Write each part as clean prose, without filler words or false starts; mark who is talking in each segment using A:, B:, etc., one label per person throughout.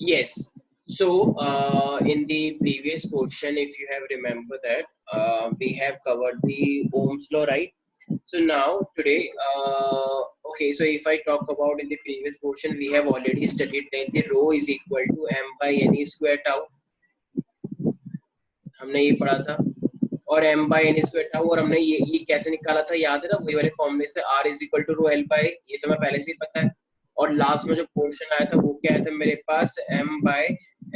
A: Yes. So, in the previous portion, if you have remember that, we have covered the Ohm's law, right? So now today, okay. So if I talk about in the previous portion, we have already studied that the rho is equal to m by n square tau. हमने ये पढ़ा था. और m by n square tau, और हमने ये कैसे निकाला था, याद है ना? वही वाले फॉर्मूले से r is equal to rho l by, ये तो मैं पहले से ही पता है. और लास्ट में जो पोर्शन आया था वो क्या आया था मेरे पास, m by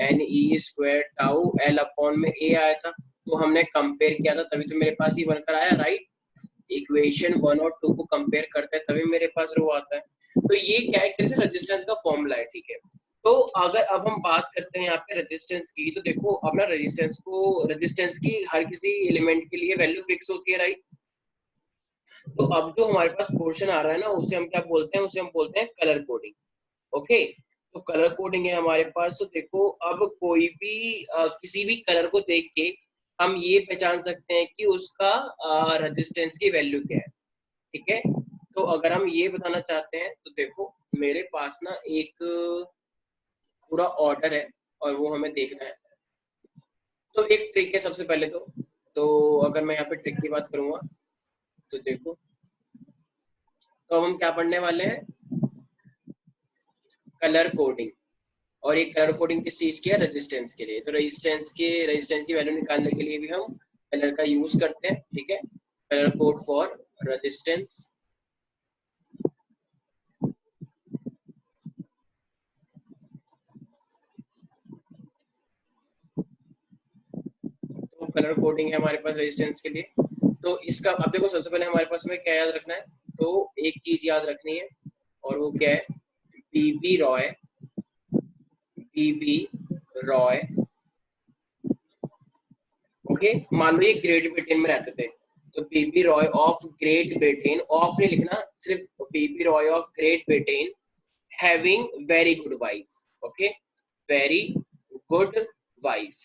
A: n e square tau l upon में a आया था. तो हमने कंपेयर किया था, तभी तो मेरे पास ये बनकर आया, राइट? इक्वेशन 1 और 2 को कंपेयर करते हैं तभी मेरे पास रो आता है. तो ये क्या है, एक तरह से रेजिस्टेंस का फॉर्मूला है, ठीक है. तो अगर अब हम बात करते हैं यहाँ पे रेजिस्टेंस की, तो देखो अब ना रेजिस्टेंस की हर किसी एलिमेंट के लिए वैल्यू फिक्स होती है, राइट? तो अब जो हमारे पास पोर्शन आ रहा है ना, उसे हम क्या बोलते हैं, उसे हम बोलते हैं कलर कोडिंग. ओके, तो कलर कोडिंग है हमारे पास. तो देखो अब कोई भी किसी भी कलर को देख के हम ये पहचान सकते हैं कि उसका रेजिस्टेंस की वैल्यू क्या है, ठीक है. तो अगर हम ये बताना चाहते हैं तो देखो मेरे पास ना एक पूरा ऑर्डर है और वो हमें देखना है. तो एक ट्रिक है सबसे पहले तो अगर मैं यहाँ पे ट्रिक की बात करूंगा तो देखो, तो हम क्या पढ़ने वाले हैं, कलर कोडिंग. और ये कलर कोडिंग किस चीज की है, रेजिस्टेंस के लिए. तो रेजिस्टेंस की वैल्यू निकालने के लिए भी हम कलर का यूज करते हैं, ठीक है. Colour code for resistance. तो कलर कोडिंग है हमारे पास रेजिस्टेंस के लिए. तो इसका अब देखो सबसे पहले हमारे पास में क्या याद रखना है, तो एक चीज याद रखनी है और वो क्या है, बीबी रॉय. ओके, मान लो ये ग्रेट ब्रिटेन में रहते थे, तो B B ROY of Great Britain, of नहीं लिखना, सिर्फ B B ROY of Great Britain having very good wife. Okay, very good wife,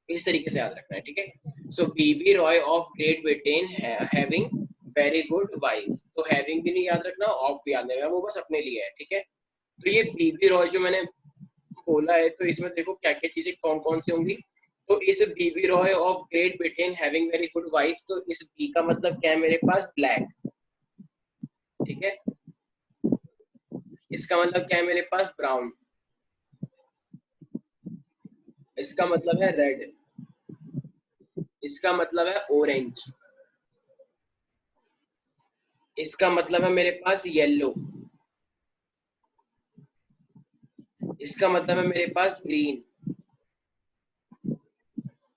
A: इस तरीके से याद रखना है, ठीक है. So B B ROY of Great Britain having very good wife. तो हैविंग भी नहीं याद रखना, ऑफ भी याद रखना, वो बस अपने लिए है, ठीक है. तो ये बीबी रॉय जो मैंने बोला है, तो इसमें देखो क्या क्या चीजें कौन कौन सी होंगी. तो इस B B ROY of Great Britain having very good wife, तो इस बी का मतलब क्या है मेरे पास, ब्लैक, ठीक है. इसका मतलब क्या है मेरे पास, ब्राउन. इसका मतलब है रेड. इसका मतलब है ऑरेंज. इसका मतलब है मेरे पास येलो. इसका मतलब है मेरे पास ग्रीन.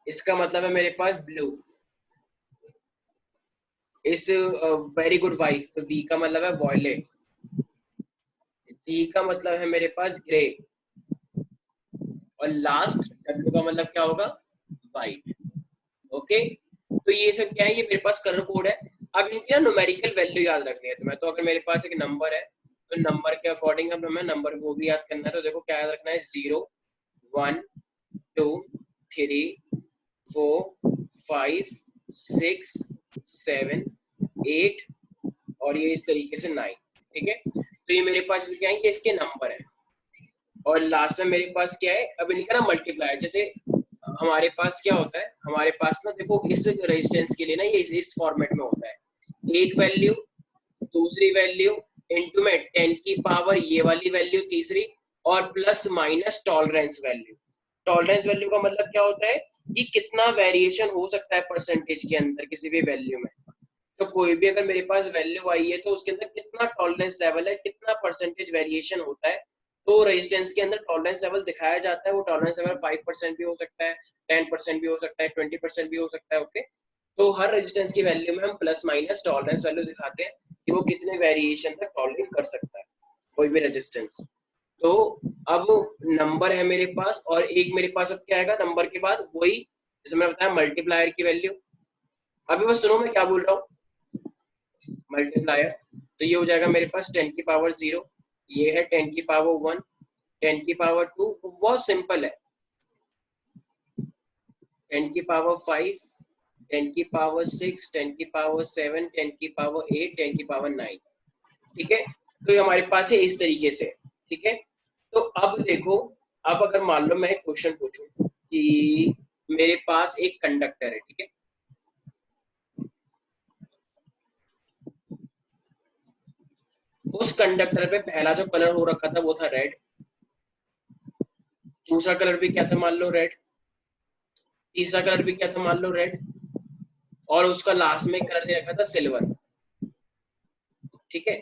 A: इसका मतलब है मेरे पास ब्लू. इस वेरी गुड वाइफ, तो वी का मतलब है वॉयलेट. जी का मतलब है मेरे पास ग्रे. और लास्ट डब्ल्यू का मतलब क्या होगा, वाइट. ओके, तो ये सब क्या है, ये मेरे पास कलर कोड है. अब इनकी ना न्यूमेरिकल वैल्यू याद रखनी है तुम्हें. तो अगर मेरे पास एक नंबर है तो नंबर के अकॉर्डिंग अब हमें नंबर को भी याद करना है. तो देखो क्या याद रखना है, 0 1 2 3 4 5 6 7 8 और ये इस तरीके से 9, ठीक है. तो ये मेरे पास क्या है, ये इसके नंबर है. और लास्ट में मेरे पास क्या है, अब इनका ना मल्टीप्लाई. जैसे हमारे पास क्या होता है, हमारे पास ना देखो इस रेजिस्टेंस के लिए ना ये इस फॉर्मेट में होता है, एक वैल्यू, दूसरी वैल्यू, इनटू में 10 की पावर ये वाली वैल्यू तीसरी, और plus minus tolerance value. Tolerance value का मतलब क्या होता है कि कितना वेरिएशन हो सकता है परसेंटेज के अंदर किसी भी वैल्यू में. तो कोई भी अगर मेरे पास वैल्यू आई है तो उसके अंदर कितना टॉलरेंस लेवल है, कितना परसेंटेज वेरिएशन होता है. तो रेजिस्टेंस के अंदर टॉलरेंस लेवल दिखाया जाता है. वो टॉलरेंस लेवल 5% भी हो सकता है, 10% भी हो सकता है, 20% भी हो सकता है. ओके, तो हर रेजिस्टेंस की वैल्यू में हम प्लस माइनस टॉलरेंस वैल्यू दिखाते हैं कि वो कितने वेरिएशन तक टॉलरेट कर सकता है कोई भी रेजिस्टेंस. तो अब नंबर है मेरे पास, और एक मेरे पास अब क्या आएगा नंबर के बाद, वही जैसे मैंने बताया मल्टीप्लायर की वैल्यू. अभी बस सुनो मैं क्या बोल रहा हूँ, मल्टीप्लायर. तो ये हो जाएगा मेरे पास 10 की पावर 0, ये है 10 की पावर 1, 10 की पावर 2, बहुत सिंपल है, 10 की पावर 5, 10 की पावर 6, 10 की पावर 7, 10 की पावर 8, 10 की पावर 9, ठीक है. तो ये हमारे पास है इस तरीके से, ठीक है. तो अब देखो अब अगर मान लो मैं एक क्वेश्चन पूछूं कि मेरे पास एक कंडक्टर है, ठीक है, उस कंडक्टर पे पहला जो कलर हो रखा था वो था रेड, दूसरा कलर भी क्या था मान लो रेड, तीसरा कलर भी क्या था मान लो रेड, और उसका लास्ट में कलर दे रखा था सिल्वर, ठीक है।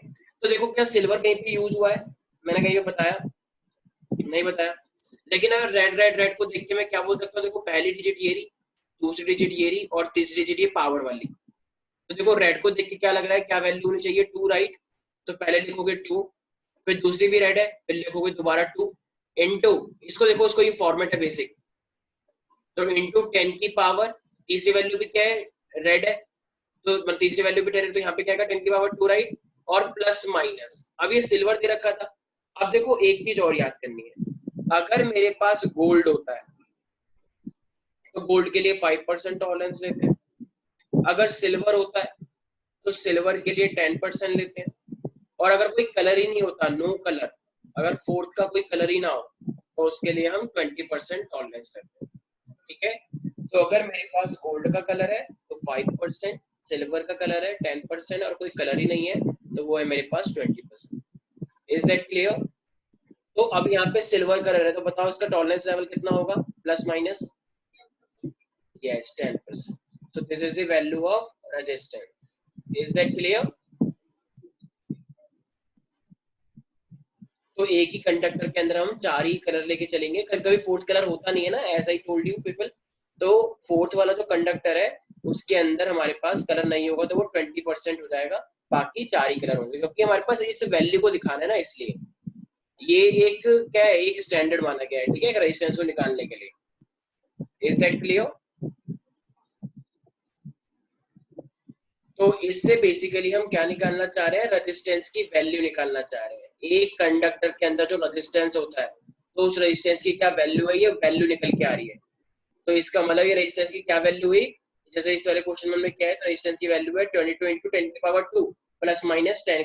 A: तो देखो क्या सिल्वर कहीं पे यूज हुआ है, मैंने कहीं पे बताया, नहीं बताया। लेकिन अगर रेड रेड रेड को देख के मैं क्या बोल सकता हूँ, देखो पहली डिजिट ये रही, दूसरी डिजिट ये रही, और तीसरी डिजिट ये पावर वाली। तो देखो रेड को देख के क्या लग रहा है, क्या वैल्यू होनी चाहिए, 2 राइट। तो पहले लिखोगे 2, फिर दूसरी भी रेड है, फिर लिखोगे दोबारा 2 इनटू, इसको देखो उसको ये फॉर्मेट है बेसिक, तो इनटू 10 की पावर, तीसरी वैल्यू भी क्या है रेड है, तो मतलब तीसरी वैल्यू भी 10 है, तो यहाँ पे क्या है 10 की पावर 2 राइट, और प्लस माइनस। अब ये सिल्वर दे रखा था। अब देखो एक चीज और याद करनी है, अगर मेरे पास गोल्ड होता है तो गोल्ड के लिए 5% टॉलरेंस लेते हैं, अगर सिल्वर होता है तो सिल्वर के लिए 10% लेते हैं, और अगर कोई कलर ही नहीं होता, नो कलर, अगर फोर्थ का कोई कलर ही ना हो, तो उसके लिए हम 20% टॉलरेंस लेते हैं, ठीक है। तो अगर मेरे पास गोल्ड का कलर है तो 5%, सिल्वर का कलर है 10%, और कोई कलर ही नहीं है तो वो है मेरे पास 20%। Is that clear? तो अब यहाँ पे सिल्वर कलर है, तो बताओ इसका टॉलरेंस लेवल कितना होगा, plus minus, yes 10%. So this is the value of resistance. Is that clear? तो एक ही कंडक्टर के अंदर हम 4 ही कलर लेके चलेंगे, कभी कभी फोर्थ कलर होता नहीं है ना, ऐसा ही टोल्ड यू पीपल। तो फोर्थ वाला जो कंडक्टर है उसके अंदर हमारे पास कलर नहीं होगा, तो वो 20% हो जाएगा, बाकी 4 ही कलर होंगे, क्योंकि हमारे पास इस वैल्यू को दिखाना है ना, इसलिए ये एक क्या है, एक स्टैंडर्ड माना गया है, ठीक है, रेजिस्टेंस को निकालने के लिए। Is that clear? तो इससे बेसिकली हम क्या निकालना चाह रहे हैं, रेजिस्टेंस की वैल्यू निकालना चाह रहे हैं। एक कंडक्टर के अंदर जो रेजिस्टेंस होता है, तो उस रेजिस्टेंस की क्या वैल्यू है, ये वैल्यू निकल के आ रही है। तो इसका मतलब ये रेजिस्टेंस की क्या वैल्यू हुई, जैसे इस वाले क्वेश्चन में क्या है, तो रेजिस्टेंस की वैल्यू है 22 इंटू 10 की पावर 2 प्लस माइनस 10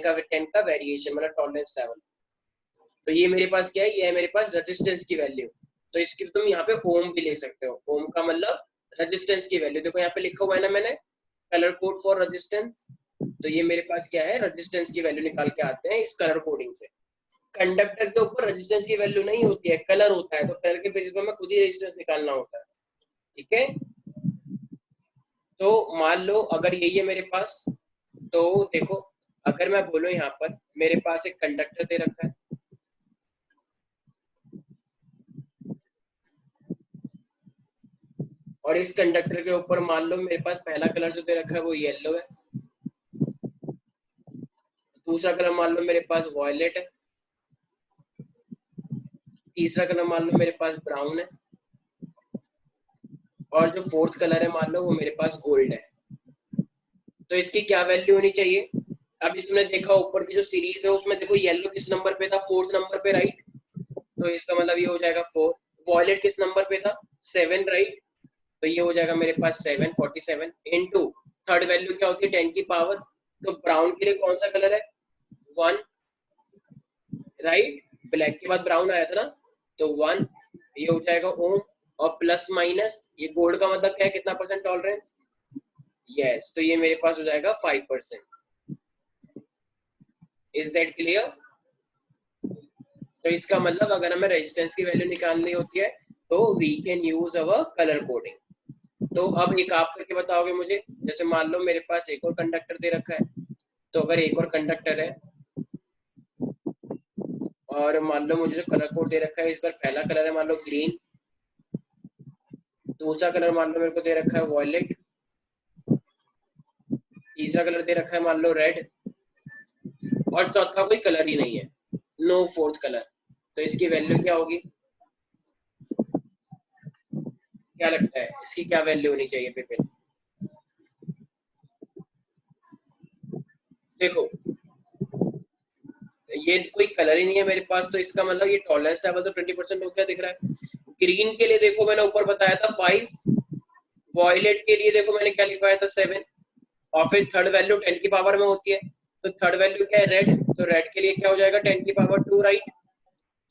A: का वेरिएशन, मतलब टॉलरेंस लेवल। तो ये मेरे पास क्या है, ये है मेरे पास रेजिस्टेंस की वैल्यू। तो इसकी तुम यहाँ पे ओम भी ले सकते हो, ओम का मतलब रेजिस्टेंस की वैल्यू, देखो यहाँ पे लिखा हुआ है ना मैंने, कलर कोड फॉर रेजिस्टेंस। तो ये मेरे पास क्या है, रेजिस्टेंस की वैल्यू निकाल के आते हैं इस कलर कोडिंग से। कंडक्टर के ऊपर रेजिस्टेंस की वैल्यू नहीं होती है, कलर होता है, तो कलर के बेसिस पर मैं खुद ही रेजिस्टेंस निकालना होता है, ठीक है। तो मान लो अगर यही है मेरे पास, तो देखो अगर मैं बोलूं यहाँ पर मेरे पास एक कंडक्टर दे रखा है, और इस कंडक्टर के ऊपर मान लो मेरे पास पहला कलर जो दे रखा है वो येलो है, दूसरा कलर मान लो मेरे पास वॉयलेट है, तीसरा कलर मान लो मेरे पास ब्राउन है, और जो फोर्थ कलर है मान लो वो मेरे पास गोल्ड है। तो इसकी क्या वैल्यू होनी चाहिए, अभी तुमने देखा ऊपर की जो सीरीज है उसमें देखो येलो किस नंबर पे था, फोर्थ नंबर पे, राइट। तो इसका मतलब ये हो जाएगा 4। वॉयलेट किस नंबर पे था, 7, राइट। तो ये हो जाएगा मेरे पास 7 47 इनटू थर्ड वैल्यू क्या होती है 10 की पावर, तो ब्राउन के लिए कौन सा कलर है, 1, राइट। ब्लैक के बाद ब्राउन आया था ना, तो 1, ये हो जाएगा ओम, और प्लस माइनस ये गोल्ड का मतलब क्या है, कितना परसेंट टॉलरेंस, यस। तो ये मेरे पास हो जाएगा 5%। Is that clear? तो इसका मतलब अगर हमें रेजिस्टेंस की वैल्यू निकालनी होती है तो we can use our colour coding. तो अब एक आप करके बताओगे मुझे, जैसे मान लो मेरे पास एक और कंडक्टर दे रखा है, तो अगर एक और कंडक्टर है और मान लो मुझे जो कलर कोड दे रखा है, इस पर पहला कलर है मान लो ग्रीन, दूसरा कलर मान लो मेरे को दे रखा है वॉयलेट, तीसरा कलर दे रखा है मान लो रेड, और चौथा कोई कलर ही नहीं है, नो फोर्थ कलर। तो इसकी वैल्यू क्या होगी, क्या लगता है इसकी क्या वैल्यू होनी चाहिए पिपिन? देखो ये कोई कलर ही नहीं है मेरे पास, तो इसका मतलब ये टॉलरेंस लेवल तो 20% हो गया, दिख रहा है। ग्रीन के लिए देखो मैंने ऊपर बताया था 5, वॉयलेट के लिए देखो मैंने क्या लिखवाया था 7, और फिर थर्ड वैल्यू 10 की पावर में होती है, तो थर्ड वैल्यू क्या है रेड, तो रेड के लिए क्या हो जाएगा 10 की पावर 2, राइट।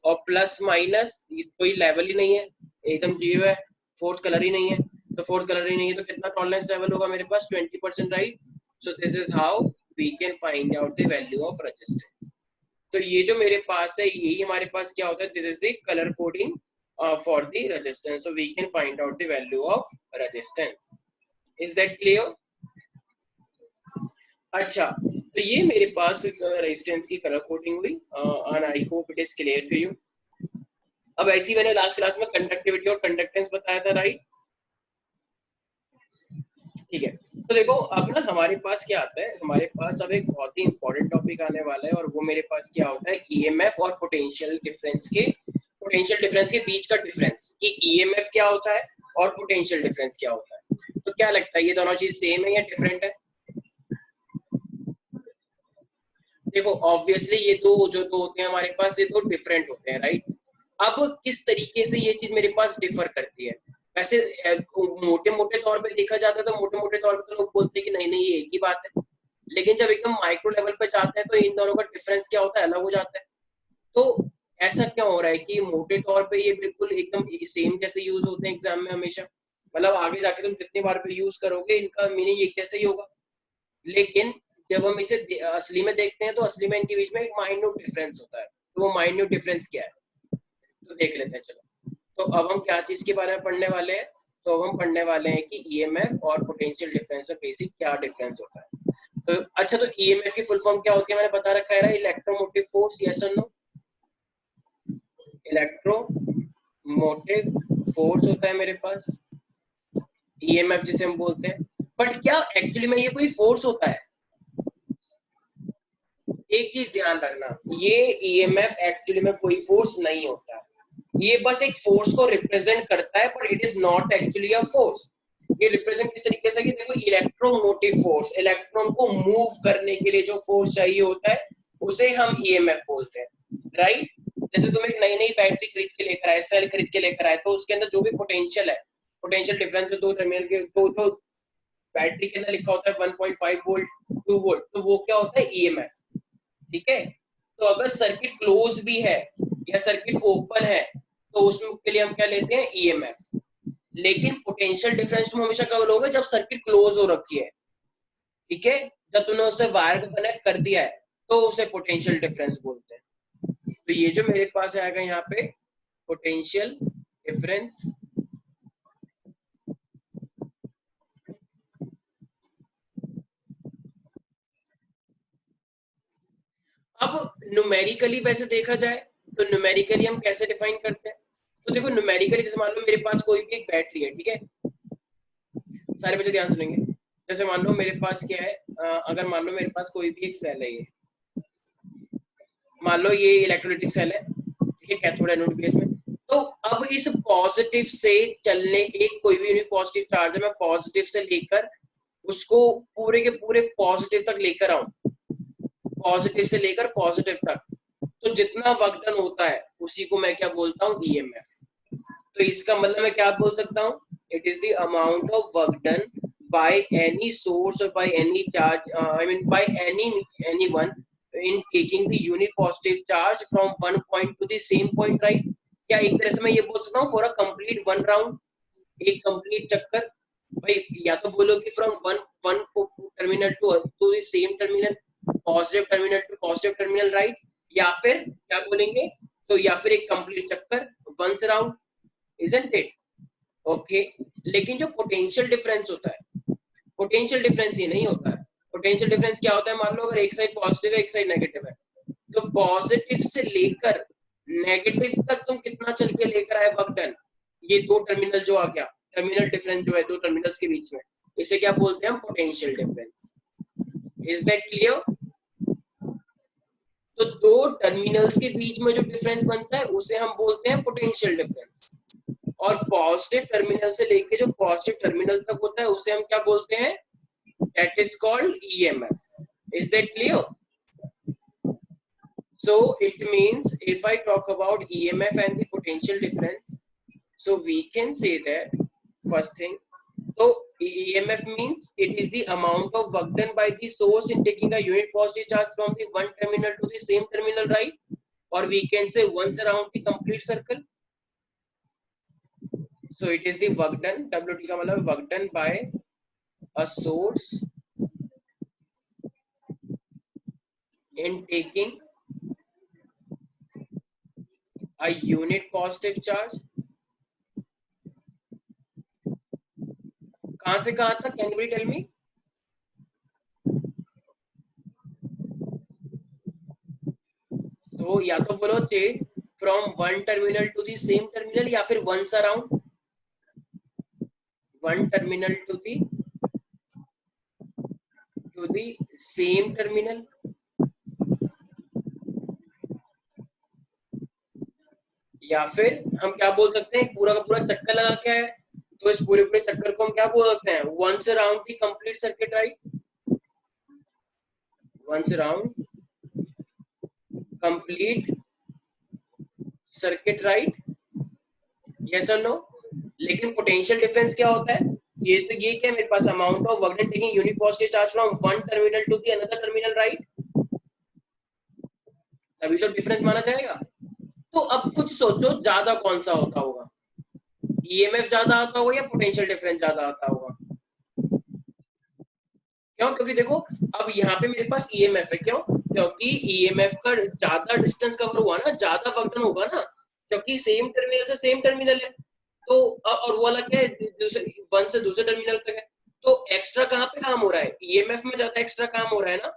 A: और प्लस माइनस कोई लेवल ही नहीं है, एकदम जीरो है, फोर्थ कलर ही नहीं है, तो फोर्थ कलर ही नहीं है तो कितना टॉलरेंस लेवल होगा मेरे पास 20% right. So this is how we can find out the value of resistance. तो ये जो मेरे पास है यही हमारे पास क्या होता है, this is the colour coding for the resistance, so we can find out the value of resistance. Is that clear? अच्छा, तो ये मेरे पास रेजिस्टेंस की कलर कोडिंग हुई and I hope it is clear to you. अब ऐसी मैंने लास्ट क्लास में कंडक्टिविटी और कंडक्टेंस बताया था राइट, ठीक है। तो देखो अब ना हमारे पास क्या आता है, हमारे पास अब एक बहुत ही इंपॉर्टेंट टॉपिक आने वाला है और वो मेरे पास क्या होता है, ईएमएफ और पोटेंशियल डिफरेंस के बीच का डिफरेंस, कि ईएमएफ क्या होता है और पोटेंशियल डिफरेंस क्या होता है। तो क्या लगता है ये दोनों चीज सेम है या डिफरेंट है? देखो ऑब्वियसली ये दो जो दो होते हैं हमारे पास, ये दो डिफरेंट होते हैं राइट। अब किस तरीके से ये चीज मेरे पास डिफर करती है, वैसे मोटे मोटे तौर पे देखा जाता है तो मोटे मोटे तौर पे तो लोग बोलते हैं कि नहीं नहीं ये एक ही बात है, लेकिन जब एकदम माइक्रो लेवल पे जाते हैं तो इन दोनों का डिफरेंस क्या होता है, अलग हो जाता है। तो ऐसा क्या हो रहा है कि मोटे तौर पे ये बिल्कुल एकदम सेम जैसे यूज होते हैं एग्जाम में हमेशा, मतलब आगे जाके तुम जितनी बार पे यूज करोगे इनका मीनिंग एक जैसा ही होगा, लेकिन जब हम इसे असली में देखते हैं तो असली में इनके बीच में एक माइन्यूट डिफरेंस होता है। तो वो माइन्यूट डिफरेंस क्या है तो देख लेते हैं चलो। तो अब हम क्या चीज के बारे में पढ़ने वाले हैं, तो अब हम पढ़ने वाले हैं कि ईएमएफ और पोटेंशियल डिफरेंस में बेसिक क्या डिफरेंस होता है। तो अच्छा, तो ईएमएफ की फुल फॉर्म क्या होती है मैंने बता रखा है, इलेक्ट्रोमोटिव फोर्स, यस और नो? इलेक्ट्रोमोटिव फोर्स होता है मेरे पास, ईएमएफ जिसे हम बोलते हैं। बट क्या एक्चुअली में ये कोई फोर्स होता है? एक चीज ध्यान रखना, ये ईएमएफ एक्चुअली में कोई फोर्स नहीं होता, ये बस एक फोर्स को रिप्रेजेंट करता है, but it is not actually a force. ये रिप्रेजेंट किस तरीके से, कि देखो इलेक्ट्रोमोटिव फोर्स, इलेक्ट्रॉन को मूव करने के लिए जो फोर्स चाहिए होता है उसे हम ईएमएफ बोलते हैं राइट। जैसे तुम एक नई नई बैटरी खरीद के लेकर आए, सेल खरीद के लेकर आए, तो उसके अंदर जो भी पोटेंशियल है, पोटेंशियल डिफरेंस जो दो टर्मिनल के तो बैटरी के अंदर लिखा होता है 1.5 वोल्ट 2 वोल्ट, तो वो क्या होता है, ईएमएफ, ठीक है। तो अगर सर्किट क्लोज भी है या सर्किट ओपन है तो उसमें के लिए हम क्या लेते हैं, ईएमएफ। लेकिन पोटेंशियल डिफरेंस तुम हमेशा कब लोगे, जब सर्किट क्लोज हो रखी है, ठीक है, जब तुमने उससे वायर को कनेक्ट कर दिया है तो उसे पोटेंशियल डिफरेंस बोलते हैं। तो ये जो मेरे पास आएगा यहाँ पे पोटेंशियल डिफरेंस, अब न्यूमेरिकली वैसे देखा जाए तो न्यूमेरिकली हम कैसे डिफाइन करते हैं, तो देखो न्यूमेरिकली जैसे मान लो मेरे पास कोई भी एक बैटरी है, ठीक है, सारे बच्चे ध्यान सुनेंगे। जैसे मान लो मेरे पास क्या है, अगर मान लो मेरे पास कोई भी एक सेल है, ये मान लो ये इलेक्ट्रोलाइटिक सेल है, ठीक है, कैथोड एनोड बेस में। तो अब इस पॉजिटिव से चलने के कोई भी यूनिट पॉजिटिव चार्ज है, मैं पॉजिटिव से लेकर उसको पूरे के पूरे पॉजिटिव तक लेकर आऊं, पॉजिटिव से लेकर पॉजिटिव तक, तो जितना वर्क डन होता है उसी को मैं क्या बोलता हूँ, ईएमएफ। तो इसका मतलब मैं क्या बोल सकता हूँ, it is the amount of work done by any source or by any charge, I mean by anyone in taking the unit positive charge from one point to the same point, right? क्या एक तरह से मैं ये बोल सकता हूँ for a complete one round, एक कंप्लीट चक्कर, भाई या तो बोलो कि from one one terminal to the same terminal, positive terminal to positive terminal, right, या फिर क्या बोलेंगे, तो या फिर एक कंप्लीट चक्कर once round, isn't it? Okay, लेकिन जो पोटेंशियल डिफरेंस होता है, पोटेंशियल डिफरेंस ये नहीं होता है। पोटेंशियल डिफरेंस क्या होता है, मान लो अगर एक साइड पॉजिटिव है एक साइड नेगेटिव है, तो पॉजिटिव से लेकर नेगेटिव तक तुम कितना चल के लेकर आए वर्क डन, ये दो टर्मिनल जो आ गया, टर्मिनल डिफरेंस जो है दो टर्मिनल्स के बीच में, इसे क्या बोलते हैं हम, potential difference. Is that clear? तो दो टर्मिनल्स के बीच में जो डिफरेंस बनता है उसे हम बोलते हैं पोटेंशियल डिफरेंस, और पॉजिटिव टर्मिनल से लेके जो पॉजिटिव टर्मिनल तक होता है उसे हम क्या बोलते हैं, that is called EMF. Is that clear? So it means if I talk about EMF and the potential difference, so we can say that first thing, so EMF means it is the amount of work done by the source in taking a unit positive charge from the one terminal to the same terminal, right? or we can say once around the complete circle. So it is the work done. WT का मतलब work done by a source in taking a unit positive charge. कहां से कहां तक? Can you tell me? तो या तो बोलो from one terminal to the same terminal, या फिर once around one terminal to the same terminal, या फिर हम क्या बोल सकते हैं, पूरा का पूरा चक्कर लगा के है, तो इस पूरे पूरे चक्कर को हम क्या बोल सकते हैं? Once around the complete circuit, right? Once around complete circuit, right? Yes और नो? लेकिन पोटेंशियल डिफरेंस क्या होता है? ये तो ये क्या है मेरे पास, amount of work done taking unit positive charge from one terminal to the another terminal, right? तभी तो डिफरेंस माना जाएगा। तो अब खुद सोचो ज्यादा कौन सा होता होगा, ईएमएफ ज्यादा आता होगा या पोटेंशियल डिफरेंस ज्यादा आता होगा? क्यों? क्योंकि देखो अब यहाँ पे मेरे पास ईएमएफ है, क्यों? क्योंकि ईएमएफ का ज्यादा डिस्टेंस कवर हुआ ना, ज्यादा वर्क डन होगा ना, क्योंकि सेम टर्मिनल से सेम टर्मिनल है। तो और वो अलग है, दूसरे वन से दूसरे टर्मिनल तक है, तो एक्स्ट्रा कहाँ पे काम हो रहा है? ईएमएफ में ज्यादा एक्स्ट्रा काम हो रहा है ना।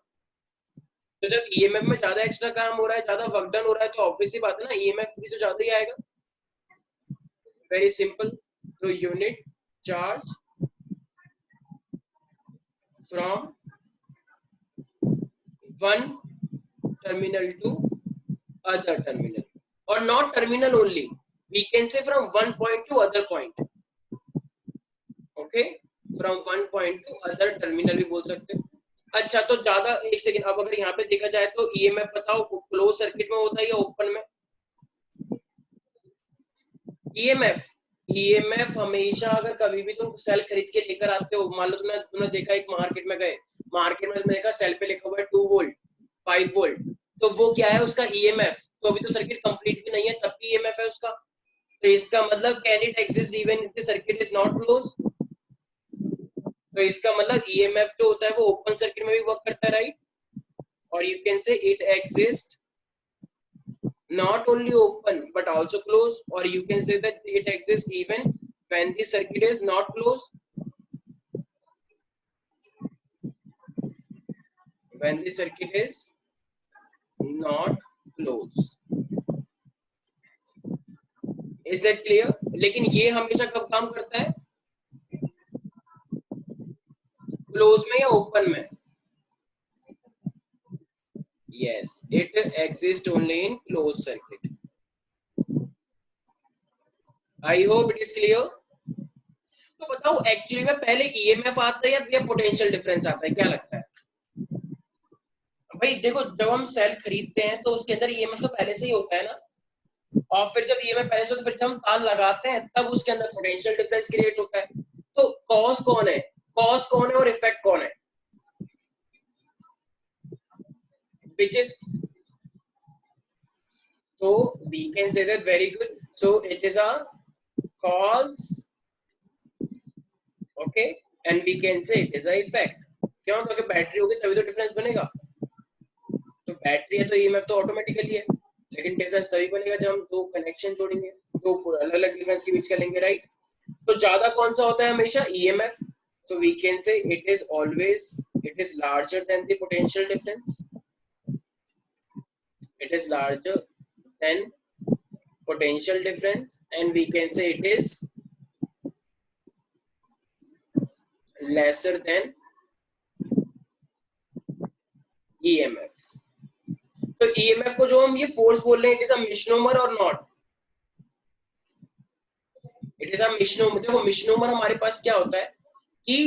A: तो जब ईएमएफ में ज्यादा एक्स्ट्रा काम हो रहा है, ज्यादा वर्क डन हो रहा है, तो ऑब्वियस सी बात है ना, ईएमएफ भी तो ज्यादा ही आएगा। Very simple. तो unit charge from one terminal to other terminal, और not terminal only, we can say from one point to other point. Okay, from one point to other terminal भी बोल सकते हो। अच्छा, तो ज्यादा, एक सेकेंड, अब अगर यहाँ पे देखा जाए तो ईएमएफ बताओ क्लोज सर्किट में होता है या ओपन में? ईएमएफ हमेशा, अगर कभी भी तुम सेल खरीद के लेकर आते हो, मान लो तुमने देखा, एक मार्केट में गए, मार्केट में देखा सेल पे लिखा हुआ है 2 वोल्ट 5 वोल्ट, तो वो क्या है उसका? ईएमएफ। तो अभी तो सर्किट कंप्लीट भी नहीं है, तब भी ईएमएफ है उसका। तो इसका मतलब can it exist even if the circuit is not close? तो इसका मतलब ईएमएफ जो होता है वो ओपन सर्किट में भी वर्क करता है, राइट? और you can say it exist not only open but also closed, or you can say that it exists even when the circuit is not closed. When the circuit is not closed, is that clear? लेकिन ये हमेशा कब काम करता है? Close में या open में? Yes, it exists only in closed circuit. I hope it is clear. तो बताओ एक्चुअली में पहले ईएमएफ आता है या पोटेंशियल डिफरेंस आता है, क्या लगता है भाई? देखो जब हम सेल खरीदते हैं तो उसके अंदर ईएमएफ तो पहले से ही होता है ना, और फिर जब ईएमएफ पहले से, तो फिर जब हम तार लगाते हैं तब उसके अंदर पोटेंशियल डिफरेंस क्रिएट होता है। तो कॉज कौन है, कॉज कौन है और इफेक्ट कौन है? Which is, so we can say that, very good, so it is a cause, okay, and we can say it is a effect. क्यों? क्योंकि बैटरी होगी तभी तो डिफरेंस बनेगा। तो बैटरी है तो ईएमएफ तो ऑटोमेटिकली है, लेकिन डिफरेंस तभी बनेगा जब हम दो कनेक्शन जोड़ेंगे, दो अलग अलग डिफरेंस के बीच करेंगे, राइट? तो ज्यादा कौन सा होता है हमेशा? EMF. So we can say it is always, it is larger than the potential difference. It is larger than potential difference, and we can say it is lesser than EMF. तो EMF को जो हम ये force बोल रहे हैं, it is a misnomer or not? It is a misnomer. देखो misnomer हमारे पास क्या होता है कि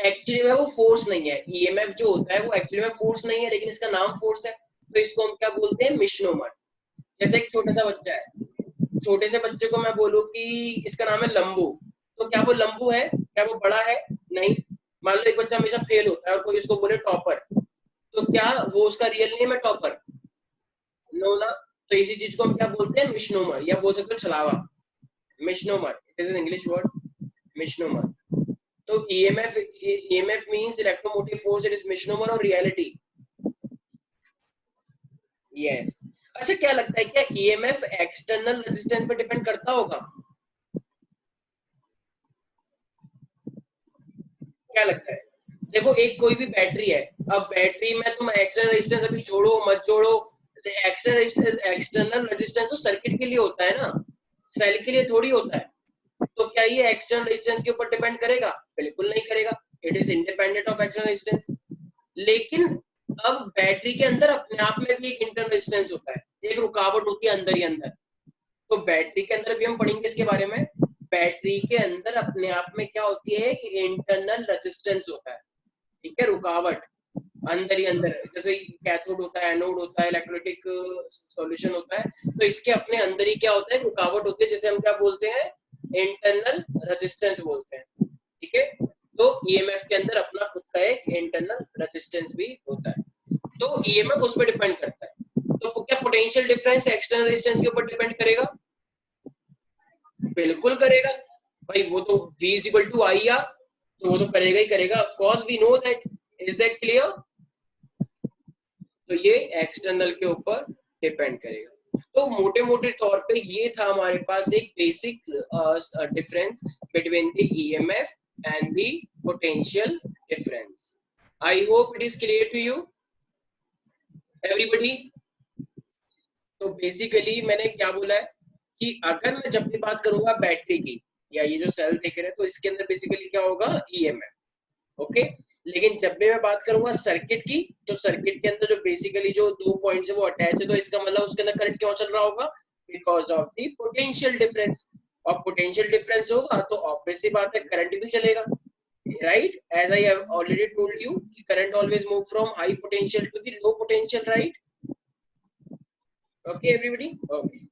A: एक्चुअली में वो फोर्स नहीं है, EMF जो होता है वो एक्चुअली में फोर्स नहीं है, लेकिन इसका नाम फोर्स है, तो इसको हम क्या बोलते हैं? मिशनोमर। जैसे एक छोटा सा बच्चा है, छोटे से बच्चे को मैं बोलूं कि इसका नाम है लंबू, तो क्या वो लंबू है? क्या वो बड़ा है? नहीं। मान लो एक बच्चा हमेशा फेल होता है और कोई इसको बोले टॉपर, तो क्या वो उसका रियल नेम है टॉपर? नो ना। तो इसी चीज को हम क्या बोलते हैं, मिशनोमर, या बोल सकते हो छलावा, misnomer, it is an English word, misnomer. तो EMF means electromotive force, it is misnomer और रियलिटी। यस। अच्छा, क्या लगता है क्या ईएमएफ एक्सटर्नल रेजिस्टेंस पे डिपेंड करता होगा? क्या लगता है? देखो, एक कोई भी बैटरी है, अब बैटरी में तुम एक्सटर्नल रेजिस्टेंस अभी जोड़ो मत जोड़ो, एक्सटर्नल रेजिस्टेंस तो सर्किट के लिए होता है ना, सेल के लिए थोड़ी होता है। तो क्या ये एक्सटर्नल रेजिस्टेंस के ऊपर डिपेंड करेगा? बिल्कुल नहीं करेगा, it is independent of external resistance. लेकिन अब बैटरी के अंदर अपने आप में भी एक इंटरनल रेजिस्टेंस होता है, एक रुकावट होती है अंदर ही अंदर। तो बैटरी के अंदर भी हम पढ़ेंगे इसके बारे में। बैटरी के अंदर अपने आप में क्या होती है कि इंटरनल रेजिस्टेंस होता है, ठीक है, रुकावट अंदर ही अंदर, जैसे कैथोड होता है, एनोड होता है, इलेक्ट्रोलाइटिक सॉल्यूशन होता है, तो इसके अपने अंदर ही क्या होता है, रुकावट होती है, जिसे हम क्या बोलते हैं, इंटरनल रेजिस्टेंस बोलते हैं, ठीक है। तो ईएमएफ के अंदर अपना खुद का एक इंटरनल रेजिस्टेंस भी होता है, तो ईएमएफ उस पर डिपेंड करता है। तो क्या पोटेंशियल डिफरेंस एक्सटर्नल रेजिस्टेंस के ऊपर डिपेंड करेगा? बिल्कुल करेगा भाई, वो तो V is equal to I R, तो वो तो करेगा ही करेगा, of course we know that, is that clear? तो ये एक्सटर्नल के ऊपर डिपेंड करेगा। तो मोटे मोटे तौर पे ये था हमारे पास एक basic difference between the EMF and the potential difference. I hope it is clear to you everybody. तो बेसिकली मैंने क्या बोला है कि अगर मैं जब भी बात करूंगा बैटरी की या ये जो सेल देख रहे हैं, तो इसके अंदर बेसिकली क्या होगा, ईएमएफ, ओके। लेकिन जब भी मैं बात करूंगा सर्किट की, तो सर्किट के अंदर जो बेसिकली जो दो पॉइंट्स है वो अटैच है, तो इसका मतलब उसके अंदर करंट क्यों चल रहा होगा, because of the potential difference. और पोटेंशियल डिफरेंस होगा तो ऑब्वियस सी बात है करंट भी चलेगा, right? As I have already told you कि current always move from high potential to the low potential, right? Okay everybody, okay.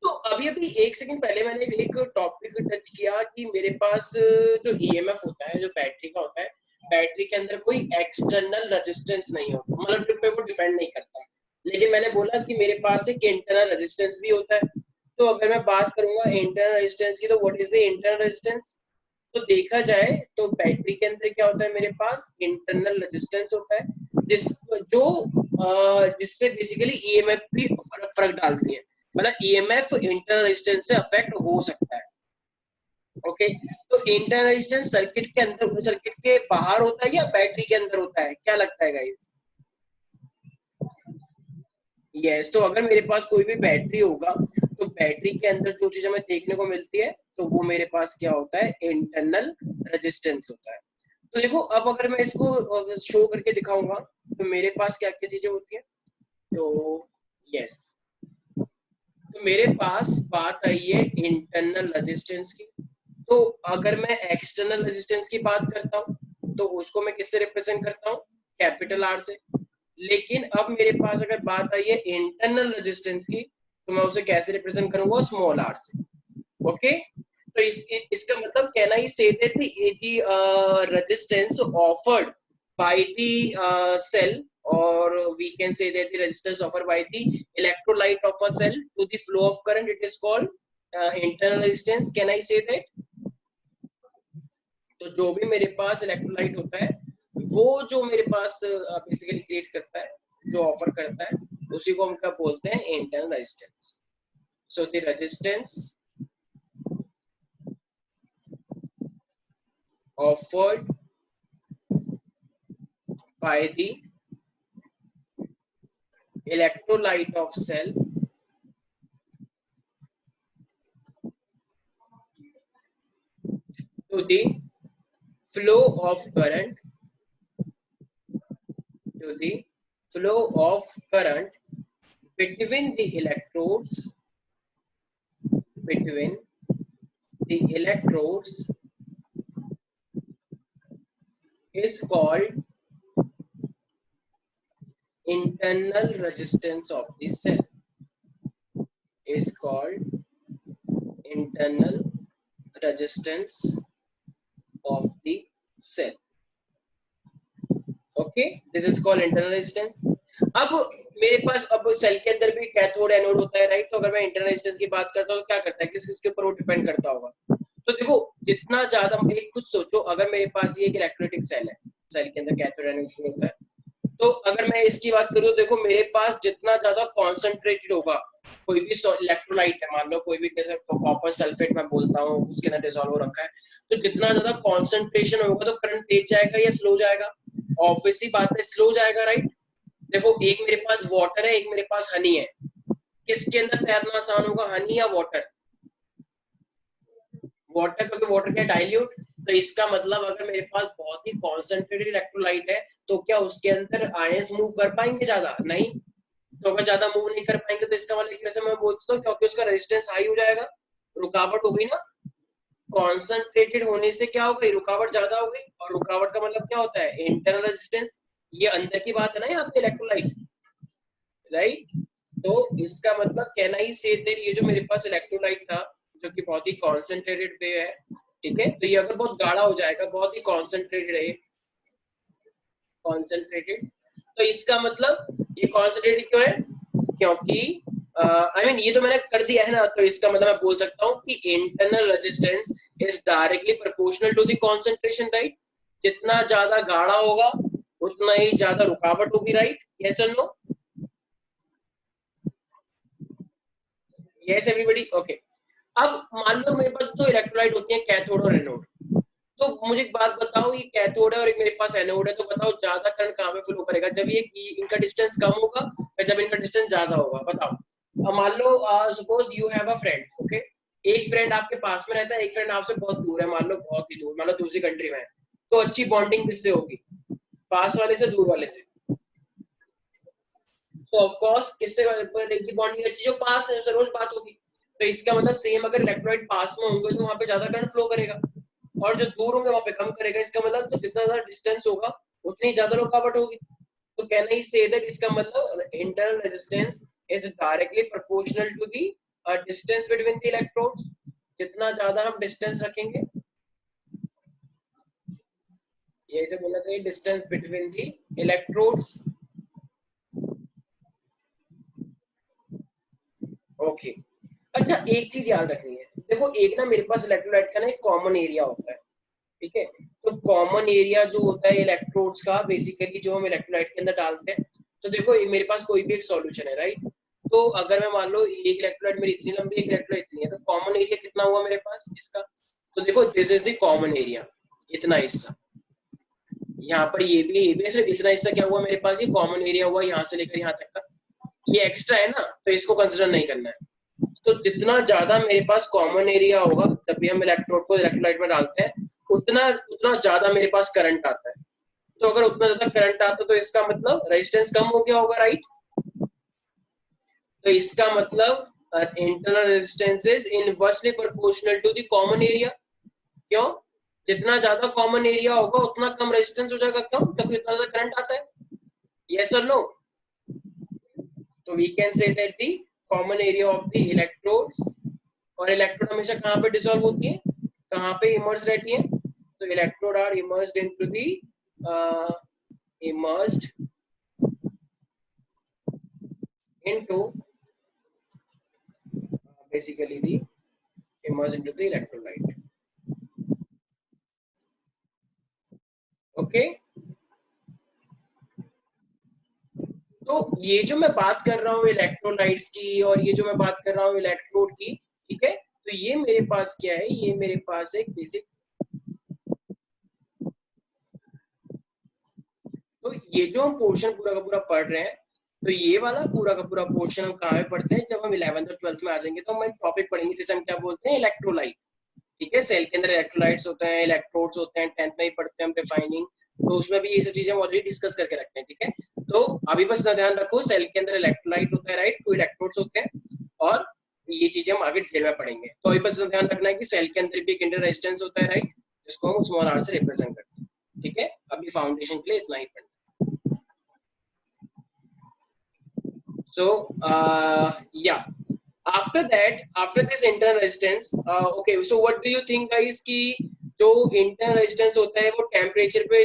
A: तो अभी अभी एक सेकंड पहले मैंने एक टॉपिक टच किया कि मेरे पास जो ईएमएफ होता है, जो बैटरी का होता है, बैटरी के अंदर कोई एक्सटर्नल रेजिस्टेंस नहीं होता, मतलब ट्रिप पे वो डिपेंड नहीं करता। लेकिन मैंने बोला कि मेरे पास एक इंटरनल रेजिस्टेंस भी होता है। तो अगर मैं बात करूंगा इंटरनल रेजिस्टेंस की, तो what is the internal resistance? तो देखा जाए तो बैटरी के अंदर क्या होता है, मेरे पास इंटरनल रेजिस्टेंस होता है, जिससे बेसिकली ईएमएफ भी फर्क डालती है, मतलब ईएमएफ इंटरनल रेजिस्टेंस से अफेक्ट हो सकता है, ओके। तो इंटरनल रेजिस्टेंस सर्किट के अंदर, सर्किट के बाहर होता है या बैटरी के अंदर होता है, क्या लगता है गाइस? यस। तो अगर मेरे पास कोई भी बैटरी होगा, तो बैटरी के अंदर जो चीज हमें देखने को मिलती है, तो वो मेरे पास क्या होता है, इंटरनल रेजिस्टेंस होता है। तो देखो, अब अगर मैं इसको शो करके दिखाऊंगा, तो मेरे पास क्या क्या चीजें होती है। तो यस, तो मेरे पास बात आई है इंटरनल रेजिस्टेंस की। तो अगर मैं एक्सटर्नल रेजिस्टेंस की बात करता हूँ, तो उसको मैं किससे रिप्रेजेंट करता हूँ, कैपिटल आर से। लेकिन अब मेरे पास अगर बात आई है इंटरनल रेजिस्टेंस की, तो मैं उसे कैसे रिप्रेजेंट करूंगा, स्मॉल आर से, ओके। तो इसका मतलब can I say that the resistance offered by the cell, or we can say that the resistance offered by the electrolyte of a cell to the flow of current, it is called internal resistance, can I say that? तो जो भी मेरे पास electrolyte होता है, वो जो मेरे पास basically create करता है, जो ऑफर करता है, उसी को हम क्या बोलते हैं, internal resistance. So the resistance offered by the electrolyte of cell to the flow of current, to the flow of current between the electrodes, between the electrodes is called internal resistance of the cell, is called internal resistance of the cell, okay, this is called internal resistance. अब मेरे पास अब cell के अंदर भी cathode anode होता है, right? तो अगर मैं इंटरनल रेजिस्टेंस की बात करता हूँ तो क्या करता है, किस किस के ऊपर वो डिपेंड करता होगा? तो देखो जितना ज्यादा, एक खुद सोचो, अगर मेरे पास ये एक इलेक्ट्रोलाइटिक सेल है, सेल के अंदर कैथोड एनोड होता है, तो अगर मैं इसकी बात करूँ तो देखो मेरे पास जितना ज्यादा कॉन्सेंट्रेटेड होगा कोई भी इलेक्ट्रोलाइट है, मान लो कोई भी, जैसे कॉपर सल्फेट मैं बोलता हूँ, उसके अंदर डिसॉल्व हो रखा है, तो जितना ज्यादा कॉन्सेंट्रेशन होगा तो करंट तेज जाएगा या स्लो जाएगा? ऑब्वियसली बात है स्लो जाएगा, राइट? देखो एक मेरे पास वाटर है, एक मेरे पास हनी है, किसके अंदर तैरना आसान होगा, हनी या वाटर? वाटर, क्योंकि वाटर क्या डाइल्यूट। तो इसका मतलब अगर मेरे पास बहुत ही कॉन्सेंट्रेटेड इलेक्ट्रोलाइट है तो क्या उसके अंदर आयंस मूव कर पाएंगे ज्यादा? नहीं। तो अगर ज्यादा मूव नहीं कर पाएंगे तो इसका मतलब एक तरह से मैं बोल सकता हूँ क्योंकि उसका रेजिस्टेंस हाई हो जाएगा, रुकावट हो गई ना। कॉन्सेंट्रेटेड होने से क्या हो गई, रुकावट ज्यादा हो गई, और रुकावट का मतलब क्या होता है, इंटरनल रेजिस्टेंस। ये अंदर की बात है ना यहाँ पे इलेक्ट्रोलाइट, राइट? तो इसका मतलब कहना ही से ये जो मेरे पास इलेक्ट्रोलाइट था जो कि बहुत ही कॉन्सेंट्रेटेड पे है, ठीक है, तो ये अगर बहुत गाढ़ा हो जाएगा, बहुत ही कॉन्सेंट्रेटेड है, कॉन्सेंट्रेटेड, तो इसका मतलब ये कॉन्सेंट्रेटेड क्यों है, क्योंकि आई मीन ये तो मैंने कर दिया है ना, तो इसका मतलब मैं बोल सकता हूँ कि internal resistance is directly proportional to the concentration, right? जितना ज्यादा गाढ़ा होगा उतना ही ज्यादा रुकावट होगी, राइट? यस और नो? Yes everybody, okay. अब मान लो मेरे पास दो इलेक्ट्रोलाइट होती हैं, कैथोड और एनोड, तो मुझे एक बात बताओ, ये कैथोड है और एक मेरे पास एनोड है, तो बताओ ज्यादा करंट कहाँ पे फ्लो करेगा, जब ये इनका डिस्टेंस कम होगा या जब इनका डिस्टेंस ज्यादा होगा? बताओ। अब मान लो suppose you have a friend, okay, एक फ्रेंड आपके पास में रहता है, एक फ्रेंड आपसे बहुत दूर है, मान लो बहुत ही दूर, मान लो दूसरी कंट्री में है, तो अच्छी बॉन्डिंग किससे होगी, पास वाले से दूर वाले से? तो ऑफ कोर्स किससे की बॉन्डिंग अच्छी, जो पास है, उससे रोज बात होगी। तो इसका मतलब सेम, अगर इलेक्ट्रोलाइट पास में होंगे तो वहां पे ज्यादा करंट फ्लो करेगा, और जो दूर होंगे वहां पे कम करेगा। इसका मतलब तो जितना ज्यादा डिस्टेंस होगा उतनी ज्यादा रुकावट होगी। तो कैन आई से दैट, इसका मतलब internal resistance is directly proportional to the distance between the electrodes. जितना ज्यादा हम डिस्टेंस रखेंगे, ये ऐसे बोलना चाहिए, distance between the electrodes, okay. अच्छा एक चीज याद रखनी है, देखो एक ना मेरे पास इलेक्ट्रोलाइट का ना एक कॉमन एरिया होता है, ठीक है? तो कॉमन एरिया जो होता है इलेक्ट्रोड्स का, बेसिकली जो हम इलेक्ट्रोलाइट के अंदर डालते हैं, तो देखो मेरे पास कोई भी एक सॉल्यूशन है, राइट? तो अगर मैं मान लो एक इलेक्ट्रोलाइट मेरी इतनी लंबी, एक इलेक्ट्रोलाइट इतनी है, तो कॉमन एरिया कितना हुआ मेरे पास इसका? तो देखो this is the common area, इतना हिस्सा, यहाँ पर ये भी सिर्फ इतना हिस्सा क्या हुआ मेरे पास, ये कॉमन एरिया हुआ यहाँ से लेकर यहाँ तक का, ये एक्स्ट्रा है ना, तो इसको कंसिडर नहीं करना है। तो जितना ज्यादा मेरे पास कॉमन एरिया होगा जब भी हम इलेक्ट्रोड को इलेक्ट्रोलाइट में डालते हैं, उतना उतना ज्यादा मेरे पास करंट आता है। तो अगर उतना ज्यादा करंट आता है तो इसका मतलब रेजिस्टेंस कम हो गया होगा, राइट? तो इसका मतलब internal resistance is inversely proportional to the common area. क्यों? जितना ज्यादा कॉमन एरिया होगा उतना कम रेजिस्टेंस हो जाएगा, क्यों? क्योंकि उतना ज्यादा करंट आता है। यस और नो? तो we can say that the common area of the electrodes, और इलेक्ट्रोड हमेशा कहाँ पे डिसॉल्व होती है, कहाँ पे इमर्ज रहती है? तो electrode are emerged into the emerged into basically the immerse into the electrolyte, okay. तो ये जो मैं बात कर रहा हूँ इलेक्ट्रोलाइट्स की, और ये जो मैं बात कर रहा हूँ इलेक्ट्रोड की, ठीक है, तो ये मेरे पास क्या है, ये मेरे पास एक बेसिक, तो ये जो हम पोर्शन पूरा का पूरा पढ़ रहे हैं, तो ये वाला पूरा का पूरा पोर्शन हम कहाँ पे पढ़ते हैं, जब हम 11th और 12th में आ जाएंगे तो हम टॉपिक पढ़ेंगे जिसे हम क्या बोलते हैं, इलेक्ट्रोलाइट, ठीक है? सेल के अंदर इलेक्ट्रोलाइट्स होते हैं, इलेक्ट्रोड्स होते हैं, 10th में ही पढ़ते हैं हम डिफाइनिंग, तो उसमें भी ये सब चीजें हम ऑलरेडी डिस्कस करके रखते हैं, ठीक है? तो अभी बस ना ध्यान रखो, सेल के अंदर इलेक्ट्रोलाइट होता है, राइट, टू इलेक्ट्रोड्स होते हैं, और ये चीजें हम आगे डिटेल में पढ़ेंगे। तो अभी बस ध्यान रखना है कि सेल के अंदर भी एक इंटर रेजिस्टेंस होता है, राइट, जिसको हम स्मॉल आर से रिप्रेजेंट करते हैं, ठीक है? अभी फाउंडेशन के लिए इतना ही पढ़ना। So yeah, after this internal resistance, okay, so what do you think guys कि जो internal resistance होता है वो टेम्परेचर पे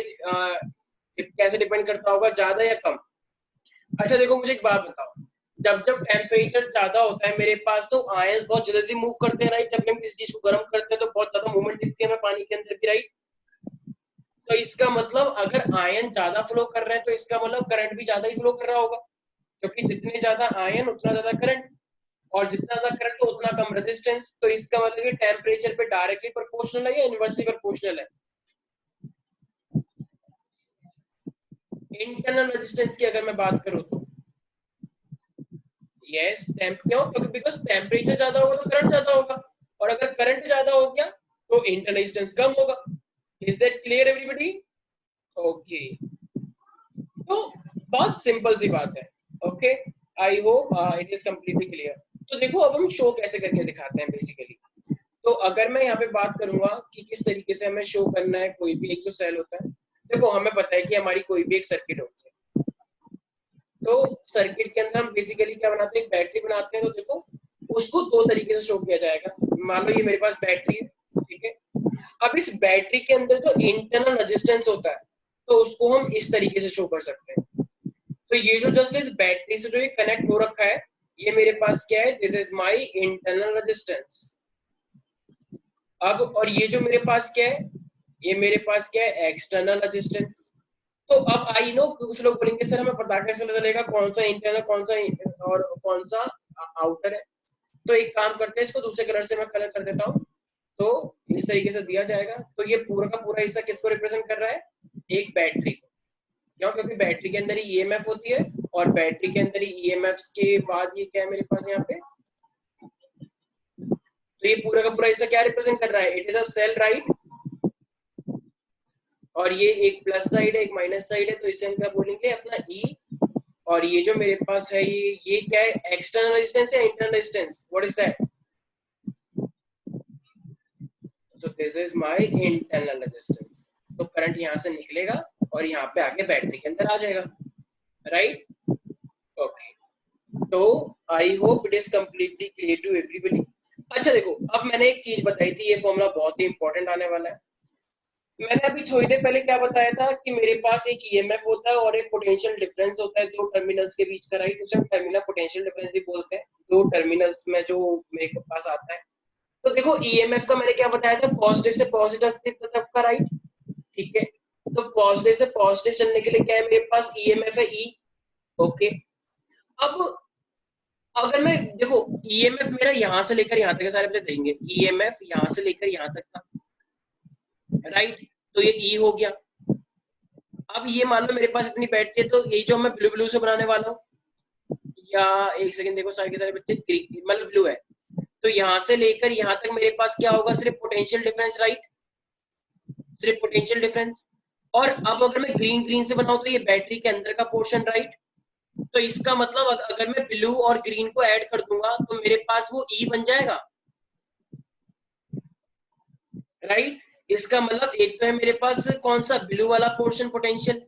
A: कैसे डिपेंड करता होगा, ज्यादा या कम? अच्छा देखो मुझे एक बात बताओ, जब जब टेम्परेचर ज्यादा होता है मेरे पास तो आयंस बहुत जल्दी मूव करते हैं राइट, जब हम किसी चीज को गर्म करते हैं तो बहुत ज्यादा मूवमेंट दिखती है हमें पानी के अंदर भी राइट। तो इसका मतलब अगर आयन ज्यादा फ्लो कर रहे हैं तो इसका मतलब करंट भी ज्यादा ही फ्लो कर रहा होगा, क्योंकि जितने ज्यादा आयन उतना ज्यादा करंट, और जितना ज्यादा करंट तो उतना कम रेजिस्टेंस। तो इसका मतलब ये टेम्परेचर पे डायरेक्टली प्रोपोर्शनल है या इनवर्सली प्रोपोर्शनल है? इंटरनल रेजिस्टेंस की अगर मैं बात करूं तो यस टेम्प, क्यों? क्योंकि बिकॉज टेम्परेचर ज्यादा होगा तो करंट ज्यादा होगा, और अगर करंट ज्यादा हो गया तो इंटरनल रेजिस्टेंस कम होगा। Is that clear everybody? Okay, तो बहुत सिंपल सी बात है। Okay, I hope it is completely clear. तो देखो अब हम शो कैसे करके दिखाते हैं बेसिकली। तो अगर मैं यहाँ पे बात करूंगा कि किस तरीके से हमें शो करना है कोई भी एक जो सेल होता है, देखो हमें पता है कि हमारी कोई भी एक सर्किट होती है। तो सर्किट के अंदर हम बेसिकली क्या बनाते हैं, एक बैटरी बनाते हैं। तो देखो उसको दो तरीके से शो किया जाएगा। मान लो ये मेरे पास बैटरी है, ठीक है। अब इस बैटरी के अंदर जो इंटरनल रेजिस्टेंस होता है तो उसको हम इस तरीके से शो कर सकते हैं। तो ये जो जस्ट इस बैटरी से जो ये कनेक्ट हो रखा है, ये मेरे पास क्या है, this is my internal resistance. अब और ये जो मेरे पास क्या है, ये मेरे पास क्या है, एक्सटर्नल रेजिस्टेंस। तो अब आई नो कुछ लोग बोलेंगे सर हमें पता कैसे चलेगा कौन सा इंटरनल कौन सा और कौन सा आउटर है। तो एक काम करते हैं, इसको दूसरे कलर से मैं कलर कर देता हूँ। तो इस तरीके से दिया जाएगा। तो ये पूरा का पूरा हिस्सा किसको रिप्रेजेंट कर रहा है, एक बैटरी को। क्यों? क्योंकि बैटरी के अंदर ही ईएमएफ होती है, और बैटरी के अंदर ही ईएमएफ के बाद ये क्या है मेरे पास यहाँ पे, तो ये पूरा का पूरा हिस्सा क्या रिप्रेजेंट कर रहा है, it is a cell right. और ये एक प्लस साइड है एक माइनस साइड है, तो इसे हम क्या बोलेंगे अपना ई। और ये जो मेरे पास है ये क्या है, एक्सटर्नल रेजिस्टेंस या internal resistance, what is that? So this is my internal resistance. तो करंट यहाँ से निकलेगा और यहाँ पे आके बैटरी के अंदर आ जाएगा, राइट? ओके, तो I hope it is completely clear to everybody. अच्छा देखो अब मैंने एक चीज बताई थी, ये फॉर्मूला बहुत ही इंपॉर्टेंट आने वाला है। मैंने अभी थोड़ी देर पहले क्या बताया था कि मेरे पास एक ईएमएफ होता है और एक पोटेंशियल डिफरेंस होता है दो टर्मिनल्स के बीच का, राइट? उसे हम टर्मिनल पोटेंशियल डिफरेंस ही बोलते हैं, दो टर्मिनल्स में जो मेरे पास आता है। तो देखो ईएमएफ का मैंने क्या बताया था, पॉजिटिव से पॉजिटिव तरफ का, राइट? ठीक है, तो पॉजिटिव से पॉजिटिव चलने के लिए क्या है मेरे पास, ईएमएफ है ई। ओके, अब अगर मैं देखो ईएमएफ मेरा यहाँ से लेकर यहाँ तक सारे बच्चे देंगे, ईएमएफ यहाँ से लेकर यहाँ तक था, राइट? तो ये ई हो गया। अब ये मान लो मेरे पास इतनी बैटरी है, तो यही जो मैं ब्लू ब्लू से बनाने वाला हूँ, या एक सेकंड देखो सारे के सारे बच्चे मतलब ब्लू है, तो यहाँ से लेकर यहाँ तक मेरे पास क्या होगा, सिर्फ पोटेंशियल डिफरेंस, राइट? सिर्फ पोटेंशियल डिफरेंस। और अब अगर मैं ग्रीन ग्रीन से बनाऊं तो ये बैटरी के अंदर का पोर्शन, राइट? तो इसका मतलब अगर मैं ब्लू और ग्रीन को ऐड कर दूंगा तो मेरे पास वो ई बन जाएगा, राइट? इसका मतलब एक तो है मेरे पास कौन सा, ब्लू वाला पोर्शन पोटेंशियल,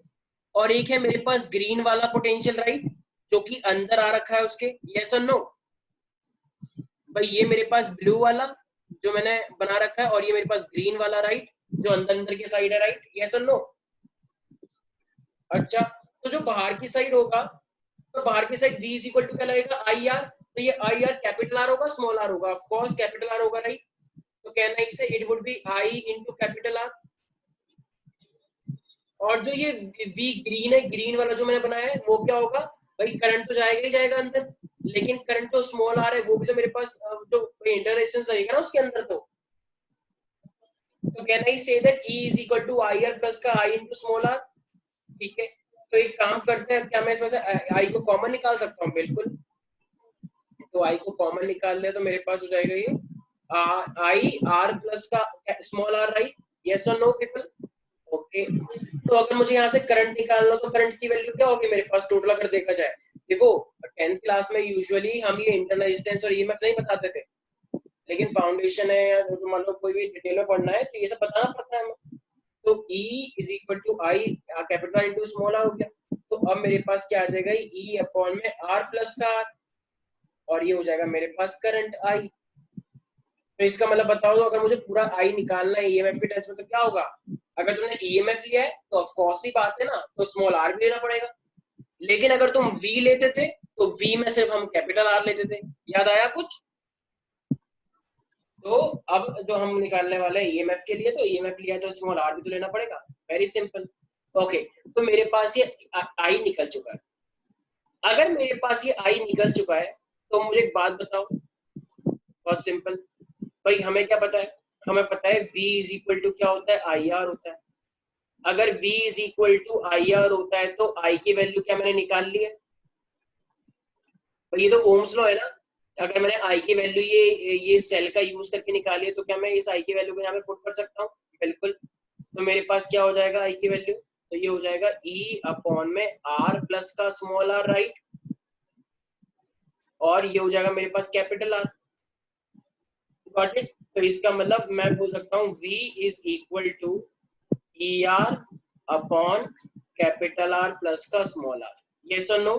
A: और एक है मेरे पास ग्रीन वाला पोटेंशियल, राइट? जो कि अंदर आ रखा है उसके, यस और नो? भाई ये मेरे पास ब्लू वाला जो मैंने बना रखा है, और ये मेरे पास ग्रीन वाला, राइट? जो अंदर अंदर की साइड है, राइट? यस और नो? अच्छा, तो जो बाहर की साइड होगा, तो बाहर की side v is equal to क्या लगेगा, आई आर। तो ये आई आर कैपिटल आर होगा स्मॉल आर होगा, ऑफ कोर्स कैपिटल आर होगा, राइट? तो कहना है इसे it would be I into capital R. और जो ये वी ग्रीन है, ग्रीन वाला जो मैंने बनाया है वो क्या होगा, भाई करंट तो जाएगा ही जाएगा अंदर, लेकिन करंट जो स्मॉल आर है वो भी तो मेरे पास जो इंटर रेजिस्टेंस लगेगा ना उसके अंदर। तो can I say that E is equal to I R plus का आई इंटू स्मॉल आर, ठीक है? तो एक काम करते हैं, क्या मैं इसमें से आई को कॉमन निकाल सकता हूँ? बिल्कुल। तो आई को कॉमन निकाल ले तो मेरे पास हो जाएगा ये आई आर प्लस का स्मॉल आर, राइट? यस और नो पीपल? ओके, तो अगर मुझे यहाँ से करंट निकालना हो तो करंट की वैल्यू क्या होगी मेरे पास, टोटल अगर देखा जाए। देखो 10th क्लास में यूजुअली हम ये इंटरनल रेजिस्टेंस और ईएमएफ नहीं बताते थे, लेकिन फाउंडेशन है या मान लो कोई भी डिटेल में पढ़ना है तो ये सब बताना पड़ता है हमें। तो E is equal to I capital R into small R हो गया। तो अब मेरे पास क्या आ जाएगा, E अपॉन में R प्लस का R, और ये हो जाएगा मेरे पास करंट I। तो इसका मतलब बताओ, तो अगर मुझे पूरा I निकालना है ईएमएफ के टर्म्स में तो क्या होगा, अगर तुमने ईएमएफ लिया है तो ऑफ कोर्स ही बात है ना, तो स्मॉल r भी लेना पड़ेगा। लेकिन अगर तुम V लेते थे तो V में सिर्फ हम कैपिटल R लेते थे। याद आया कुछ? तो अब जो हम निकालने वाले हैं ईएमएफ के लिए, तो ईएमएफ लिया तो स्मॉल r भी तो लेना पड़ेगा। Very simple. ओके, तो मेरे पास ये आई निकल चुका है। अगर मेरे पास ये आई निकल चुका है तो मुझे एक बात बताओ, बहुत सिंपल भाई, हमें क्या पता है? हमें पता है V इज इक्वल टू क्या होता है? आई आर होता है। अगर V is equal to I R होता है तो I की वैल्यू क्या मैंने निकाल ली है? तो ये तो ओम्स लॉ है ना। अगर मैंने I की वैल्यू ये सेल का यूज करके निकाली है तो क्या मैं इस I की वैल्यू को यहाँ पे पुट कर सकता हूँ? बिल्कुल। तो मेरे पास क्या हो जाएगा I की वैल्यू? तो ये हो जाएगा E अपॉन में R प्लस का स्मॉल r, राइट। और ये हो जाएगा मेरे पास कैपिटल R। Got it? तो इसका मतलब मैं बोल सकता हूँ V is equal to E R upon capital R plus का स्मॉल r। यस और नो?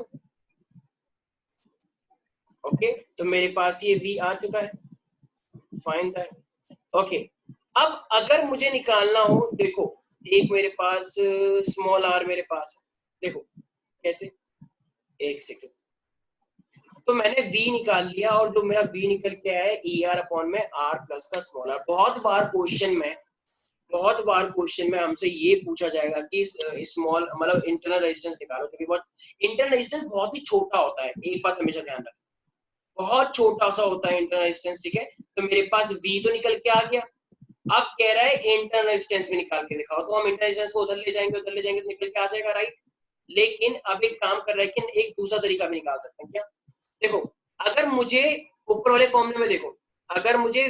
A: ओके, तो मेरे पास ये V आ चुका है। Fine that. ओके, अब अगर मुझे निकालना हो, देखो एक मेरे पास स्मॉल r मेरे पास है, देखो कैसे, एक सेकेंड। तो मैंने V निकाल लिया और जो मेरा V निकल के आया है ई आर अपॉन में R प्लस का स्मॉल r। बहुत बार क्वेश्चन में हमसे ये पूछा जाएगा कि स्मॉल मतलब इंटरनल रेजिस्टेंस निकालो, क्योंकि बहुत इंटरनल रेजिस्टेंस बहुत ही छोटा होता है। एक बात हमेशा ध्यान रखना, बहुत छोटा सा होता है इंटरनल रेजिस्टेंस, ठीक है। तो मेरे पास V तो निकल के आ गया। अब कह रहा है इंटरनल रेजिस्टेंस भी निकाल के दिखाओ, तो हम इंटरनल रेजिस्टेंस को उधर ले जाएंगे तो निकल के आ जाएगा, राइट। लेकिन अब एक काम कर रहा है कि एक दूसरा तरीका भी निकाल सकते हैं क्या। देखो, अगर मुझे ऊपर वाले फॉर्मूले में देखो, अगर मुझे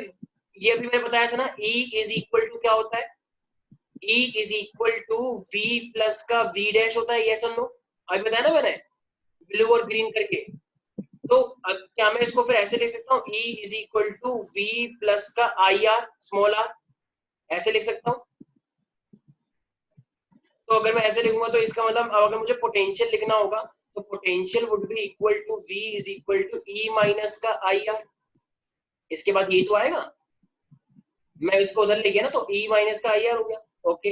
A: ये अभी मैंने बताया था ना, E इज इक्वल टू क्या होता है? E is equal to V plus का V डैश होता है। यस और नो? अभी बताया ना मैंने, ब्लू और ग्रीन करके। तो क्या मैं इसको फिर ऐसे लिख सकता हूँ? E is equal to V plus का आई आर स्मॉल r, ऐसे लिख सकता हूँ। तो अगर मैं ऐसे लिखूंगा तो इसका मतलब, अब अगर मुझे पोटेंशियल लिखना होगा तो potential would be equal to V is equal to E minus का आई आर। इसके बाद ये तो आएगा, मैं इसको उधर ले गया ना, तो E माइनस का आई आर हो गया। ओके,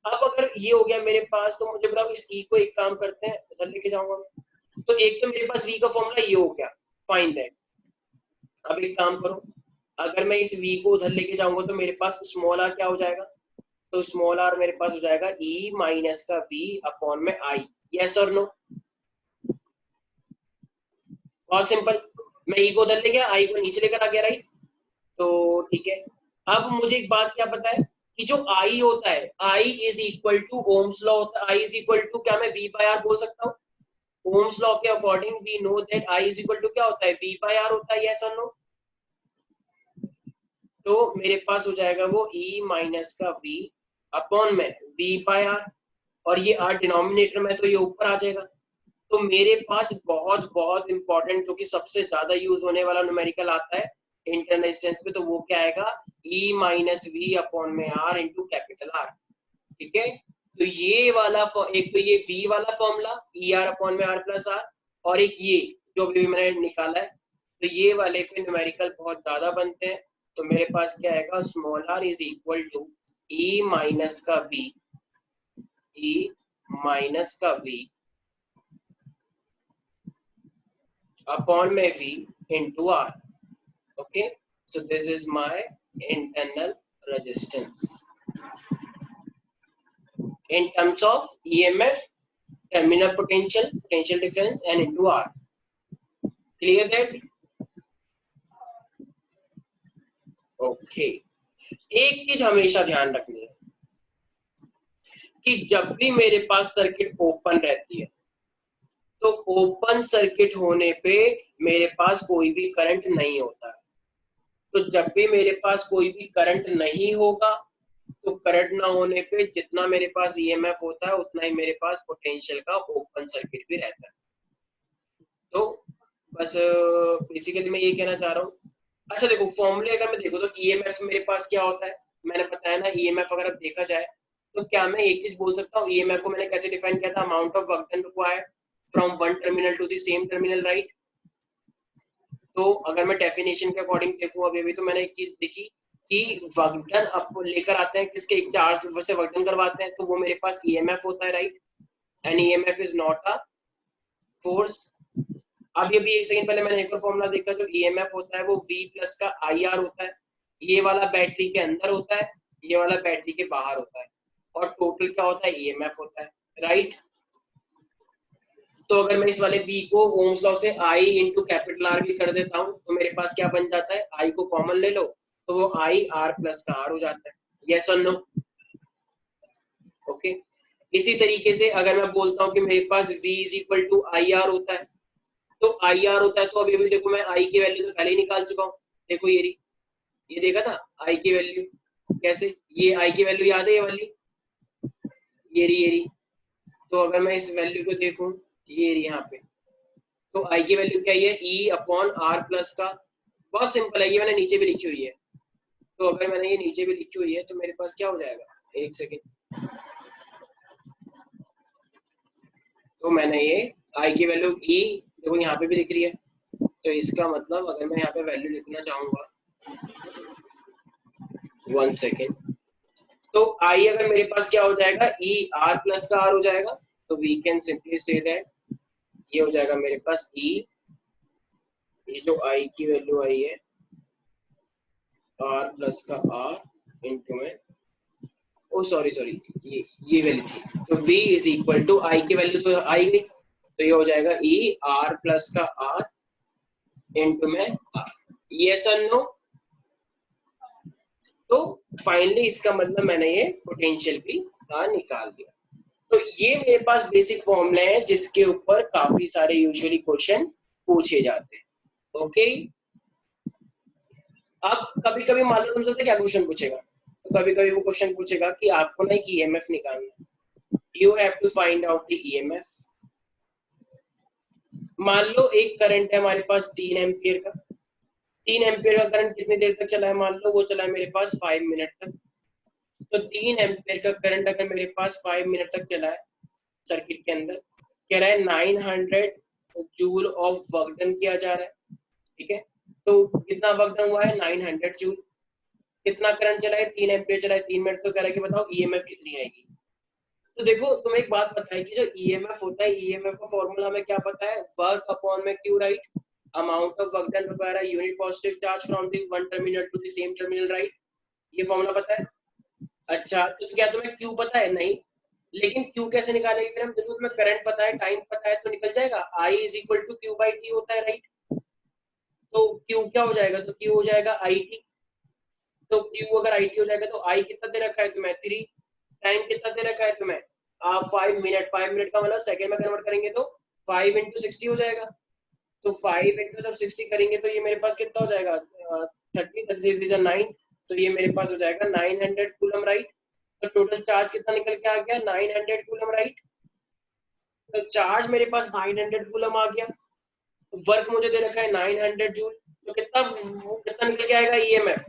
A: अब अगर ये हो गया मेरे पास, तो मुझे बताओ इस E को एक काम करते हैं, उधर लेके जाऊंगा मैं। तो एक तो मेरे पास V का फॉर्मूला ये हो गया, फाइंड दैट। अब एक काम करो, अगर मैं इस V को उधर लेके जाऊंगा तो मेरे पास स्मॉल r क्या हो जाएगा? तो स्मॉल r मेरे पास हो जाएगा E माइनस का V अपॉन में I। यस और नो? बहुत सिंपल। मैं E को उधर ले गया, I को नीचे लेकर आ गया, राइट। तो ठीक है, अब मुझे एक बात क्या पता है कि जो I होता है, I is equal to Ohm's law होता है। I इज इक्वल टू क्या मैं V बाय R बोल सकता हूँ? ओम्स लॉ के according we know that I is equal to क्या होता है? V बाय R होता है। यस और नो? तो मेरे पास हो जाएगा वो E माइनस का V अपॉन में V बाय R, और ये R डिनोमिनेटर में, तो ये ऊपर आ जाएगा। तो मेरे पास बहुत बहुत इंपॉर्टेंट, जो कि सबसे ज्यादा यूज होने वाला न्यूमेरिकल आता है इंटरनल रेजिस्टेंस पे, तो वो क्या आएगा? E माइनस V अपॉन में R इंटू कैपिटल R। ठीक है, तो ये वाला एक तो ये V वाला फॉर्मूला E R अपॉन में R प्लस R, और एक ये जो भी मैंने निकाला है, तो ये वाले पे न्यूमेरिकल बहुत ज्यादा बनते हैं। तो मेरे पास क्या आएगा? Small r is equal to E minus का V, E माइनस का V अपॉन में V into R। Okay, so this is my internal resistance in terms of EMF, terminal potential, potential difference, and into R. Clear that? Okay. एक चीज हमेशा ध्यान रखनी है कि जब भी मेरे पास सर्किट ओपन रहती है, तो ओपन सर्किट होने पे मेरे पास कोई भी करंट नहीं होता। तो जब भी मेरे पास कोई भी करंट नहीं होगा, तो करंट ना होने पे जितना मेरे पास ईएमएफ होता है उतना ही मेरे पास पोटेंशियल का ओपन सर्किट भी रहता है। तो बस बेसिकली मैं ये कहना चाह रहा हूँ। अच्छा देखो, फॉर्मूले अगर मैं देखो तो ईएमएफ मेरे पास क्या होता है, मैंने बताया ना, ईएमएफ अगर अब देखा जाए तो क्या मैं एक चीज बोल सकता हूँ, ईएमएफ को मैंने कैसे डिफाइन किया था? Amount of work done required from one terminal to the same terminal, right. तो अगर मैं डेफिनेशन के अकॉर्डिंग देखूं, अभी तो मैंने एक चीज देखी कि वर्क डन अब लेकर आते हैं किसके, एक चार्ज से वर्क डन करवाते हैं, तो वो मेरे पास ईएमएफ होता है, right. And EMF is not a force. अब ये भी एक सेकंड पहले मैंने एक और फॉर्मूला देखा, जो ईएमएफ होता है वो V प्लस का IR होता है। ये वाला बैटरी के अंदर होता है, ये वाला बैटरी के बाहर होता है, और टोटल क्या होता है, ईएमएफ होता है, राइट। तो अगर मैं इस वाले V को ओम्स लॉ से I इंटू कैपिटल R भी कर देता हूँ तो मेरे पास क्या बन जाता है, I को कॉमन ले लो तो वो I R प्लस का R हो जाता है। यस और नो? ओके। इसी तरीके से अगर मैं बोलता हूँ कि मेरे पास V is equal to IR होता है, तो IR होता है, तो अभी अभी देखो मैं I की वैल्यू तो पहले ही निकाल चुका हूँ। देखो ये रही, ये देखा था I की वैल्यू कैसे, ये I की वैल्यू याद है, ये वाली, ये रही। तो अगर मैं इस वैल्यू को देखूं, ये रही यहाँ पे, तो I की वैल्यू क्या है, E अपॉन R प्लस का, बहुत सिंपल है, ये मैंने नीचे भी लिखी हुई है। तो अगर मैंने ये नीचे भी लिखी हुई है तो मेरे पास क्या हो जाएगा, एक सेकेंड, तो मैंने ये I की वैल्यू E देखो यहाँ पे भी दिख रही है, तो इसका मतलब अगर मैं यहाँ पे वैल्यू लिखना चाहूंगा, 1 सेकेंड, तो I अगर मेरे पास क्या हो जाएगा, E R प्लस का R हो जाएगा, तो we can simply say that ये हो जाएगा मेरे पास E, ये जो I की वैल्यू आई है R प्लस का R इंटू में, ओ सॉरी ये वैल्यू थी, तो V is equal to I की वैल्यू तो आई गई, तो ये हो जाएगा E R प्लस का R इंटू में R। यस और नो? तो फाइनली इसका मतलब मैंने ये पोटेंशियल भी निकाल दिया। तो ये मेरे पास बेसिक फॉर्मूले हैं जिसके ऊपर काफी सारे यूजुअली क्वेश्चन पूछे जाते हैं। ओके। अब कभी कभी मालूम नहीं चलता क्या क्वेश्चन पूछेगा, तो कभी कभी वो क्वेश्चन पूछेगा कि आपको ना एक ईएमएफ निकालना है, you have to find out the EMF. मान लो एक करंट है हमारे पास 3 एम्पियर का, 3 एम्पियर का करंट कितनी देर तक चला है, मान लो वो चला है मेरे पास 5 मिनट तक। तो 3 एम्पियर का करंट अगर मेरे पास 5 मिनट तक चला है सर्किट के अंदर, कह रहा है 900 जूल ऑफ वर्क डन किया जा रहा है, ठीक है। तो कितना वर्क डन हुआ है, 900 जूल। कितना करंट चला है, 3 एम्पियर चला है 3 मिनट, तो कह रहा है कि बताओ ईएमएफ कितनी आएगी। तो देखो तुम्हें एक बात पता है कि जो ईएमएफ होता है, ईएमएफ का फॉर्मूला में क्या पता है, वर्क अपॉन में Q, right, amount of work done require a unit positive charge from the one terminal to the same terminal, right. ये फॉर्मूला पता है। अच्छा, तो क्या तुम्हें क्यू पता है, नहीं, लेकिन क्यू कैसे निकालेंगे फिर हम, देखो तुम्हें करंट पता है, टाइम पता है, तो निकल जाएगा, I is equal to Q by T होता है, राइट। तो क्यू क्या हो जाएगा, तो क्यू हो जाएगा आई टी। तो क्यू अगर आई टी हो जाएगा तो आई कितना दे रखा है तुम्हें, 3। टाइम कितना दे रखा है तुम्हें, 5 मिनट। 5 मिनट का मतलब सेकंड में कन्वर्ट करेंगे तो 5 इंटू 60 हो जाएगा। तो 5 इंटू जब 60 करेंगे तो ये मेरे पास कितना हो जाएगा, 30 9, तो ये मेरे पास हो जाएगा 900 कूलम, राइट। तो टोटल चार्ज कितना निकल के आ गया, 900 कूलम, राइट। तो चार्ज मेरे पास 900 कूलम आ गया, वर्क मुझे दे रखा है 900 जूल, तो कितना निकल के आएगा ईएमएफ,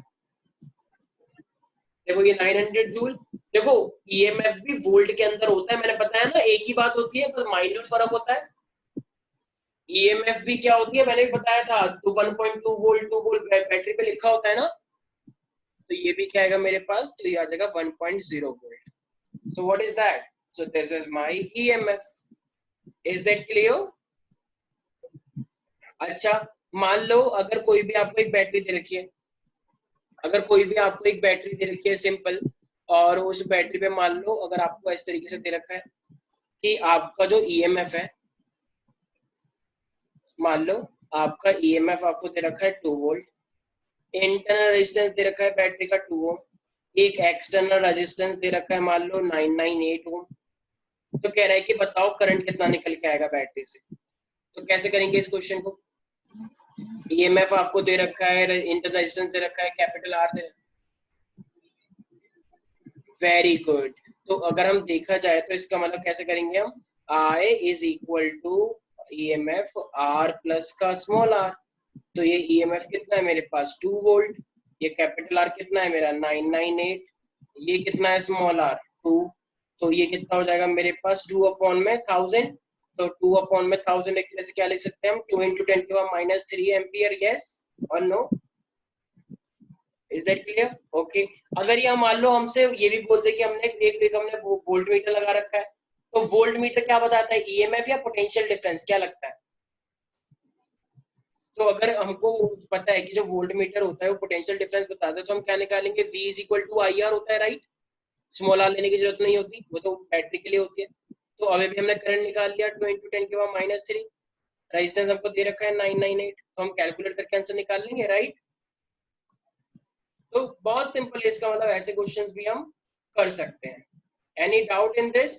A: देखो ये 900 जूल। देखो ईएमएफ भी वोल्ट के अंदर होता है, मैंने बताया ना, एक ही बात होती है, बस माइन्यूट फर्क होता है। ईएमएफ भी क्या होती है मैंने भी बताया था, तो 1.2 वोल्ट 2 वोल्ट बैटरी पे लिखा होता है ना, तो ये भी क्या आएगा मेरे पास, तो ये आ जाएगा 1.0 volt. So what is that, so this is my EMF. Is that clear? अच्छा, मान लो अगर कोई भी आपको एक बैटरी दे रखी है, अगर कोई भी आपको एक बैटरी दे रखी है सिंपल, और उस बैटरी पे मान लो अगर आपको इस तरीके से दे रखा है कि आपका जो ईएमएफ है, मान लो आपका ईएमएफ आपको दे रखा है 2 वोल्ट, इंटरनल रेजिस्टेंस दे रखा है बैटरी का 2 ओम, एक एक्सटर्नल रेजिस्टेंस दे रखा है मान लो 998 ओम। तो कह रहा है कि बताओ करंट कितना निकल के आएगा बैटरी से। तो कैसे करेंगे इस क्वेश्चन को, ईएमएफ आपको दे रखा है, इंटरनल रेजिस्टेंस दे रखा है, कैपिटल आर से, वेरी गुड। तो अगर हम देखा जाए तो इसका मतलब कैसे करेंगे हम, I is equal to EMF R plus का स्मॉल r। तो ये ईएमएफ कितना है मेरे पास 2 वोल्ट, ये कैपिटल R कितना है मेरा 998, ये कितना है स्मॉल r 2, तो ये कितना हो जाएगा मेरे पास 2 अपॉन में 1000, तो 2 अपॉन में 1000 एक तरह से क्या लिख सकते हैं हम, 2 इंटू 10 की पावर -3 एम्पियर, यस और no? Is that clear? Okay. अगर ये मान लो हमसे ये भी बोलते कि हमने एक हमने वोल्ट मीटर लगा रखा है, तो वोल्ट मीटर क्या बताता है, ईएमएफ या पोटेंशियल डिफरेंस, क्या लगता है? तो अगर हमको पता है कि जो वोल्ट मीटर होता है वो पोटेंशियल डिफरेंस बताता है, तो हम क्या निकालेंगे, V is equal to I R होता है, राइट। स्मॉल आर लेने की जरूरत नहीं होती, वो तो बैटरी के लिए होती है। तो अभी भी हमने करंट निकाल लिया 2 × 10⁻³ रेजिस्टेंस हमको दे रखा है 998, तो हम कैलकुलेट करके आंसर निकाल लेंगे, राइट। तो बहुत सिंपल है, इसका मतलब ऐसे क्वेश्चंस भी हम कर सकते हैं। Any doubt in this?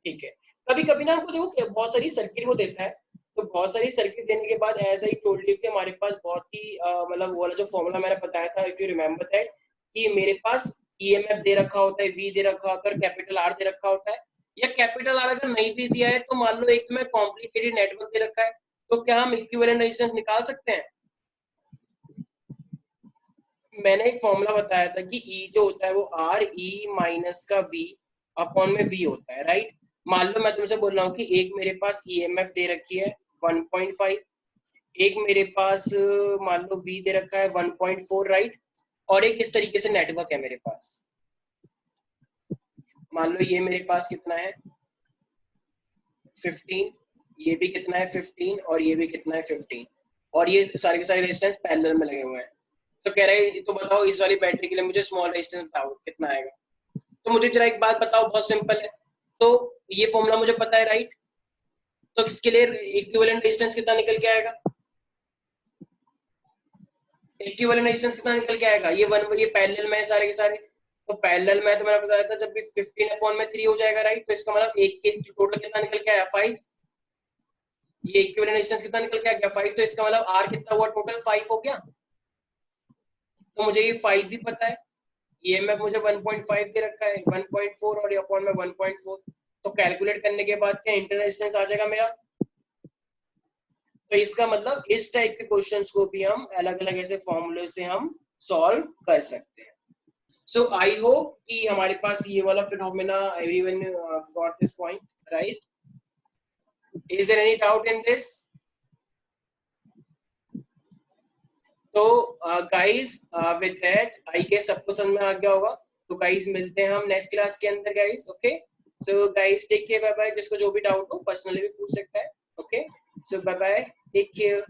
A: ठीक है। कभी कभी ना हमको देखो बहुत सारी सर्किट वो देता है, तो बहुत सारी सर्किट देने के बाद ऐसा ही टोल्ड यू कि हमारे पास बहुत ही मतलब वो वाला जो फॉर्मूला मैंने बताया था, इफ यू रिमेम्बर दैट, कि मेरे पास ईएमएफ दे रखा होता है, वी दे रखा होता है, कैपिटल आर दे रखा होता है, या कैपिटल आर अगर नहीं भी दिया है तो मान लो एक में कॉम्प्लिकेटेड नेटवर्क दे रखा है, तो क्या हम इक्विवेलेंट रेजिस्टेंस निकाल सकते हैं? मैंने एक फॉर्मूला बताया था कि E जो होता है वो आर ई माइनस का V अपॉन में V होता है, राइट। मान लो मैं तुमसे बोल रहा हूँ कि एक मेरे पास EMF दे रखी है 1.5, एक मेरे पास मान लो V दे रखा है 1.4, राइट। और एक इस तरीके से नेटवर्क है मेरे पास, मान लो ये मेरे पास कितना है 15, ये भी कितना है 15, और ये भी कितना है 15, और ये सारे के सारे रेजिस्टेंस पैरेलल में लगे हुए हैं। तो कह रहे हैं तो बताओ इस वाली बैटरी के लिए मुझे स्मॉल रेजिस्टेंस बताओ कितना आएगा। तो मुझे जरा एक बात बताओ, बहुत सिंपल है। तो ये फॉर्मूला मुझे पता है, राइट। तो इसके लिए इक्विवेलेंट रेजिस्टेंस कितना निकल के आएगा, इक्विवेलेंट रेजिस्टेंस कितना निकल के आएगा, ये पैरेलल में है सारे के सारे, तो पैरेलल में तो मैंने बताया था जब भी 15/3 हो जाएगा, राइट। तो इसका मतलब एक के टोटल कितना निकल के आया 5, ये इक्विवेलेंट रेजिस्टेंस कितना निकल के आ गया 5, तो इसका मतलब आर कितना हुआ टोटल 5 हो गया। तो मुझे ये 5 भी पता है, ईएमएफ मुझे 1.5 दे रखा है 1.4 और अपॉन में 1.4, तो कैलकुलेट करने के बाद क्या इंटरनल रेजिस्टेंस आ जाएगा मेरा। तो इसका मतलब इस टाइप के क्वेश्चंस को भी हम अलग अलग ऐसे फॉर्मूले से हम सॉल्व कर सकते हैं। सो आई होप कि हमारे पास ये वाला phenomena everyone got this point, right. Is there any doubt in this? तो guys with that I guess सबको समझ में आ गया होगा। तो गाइस मिलते हैं हम नेक्स्ट क्लास के अंदर guys, okay. So guys take care, bye bye. जिसको जो भी डाउट हो पर्सनली भी पूछ सकता है, ओके। सो बाय बाय, टेक केयर।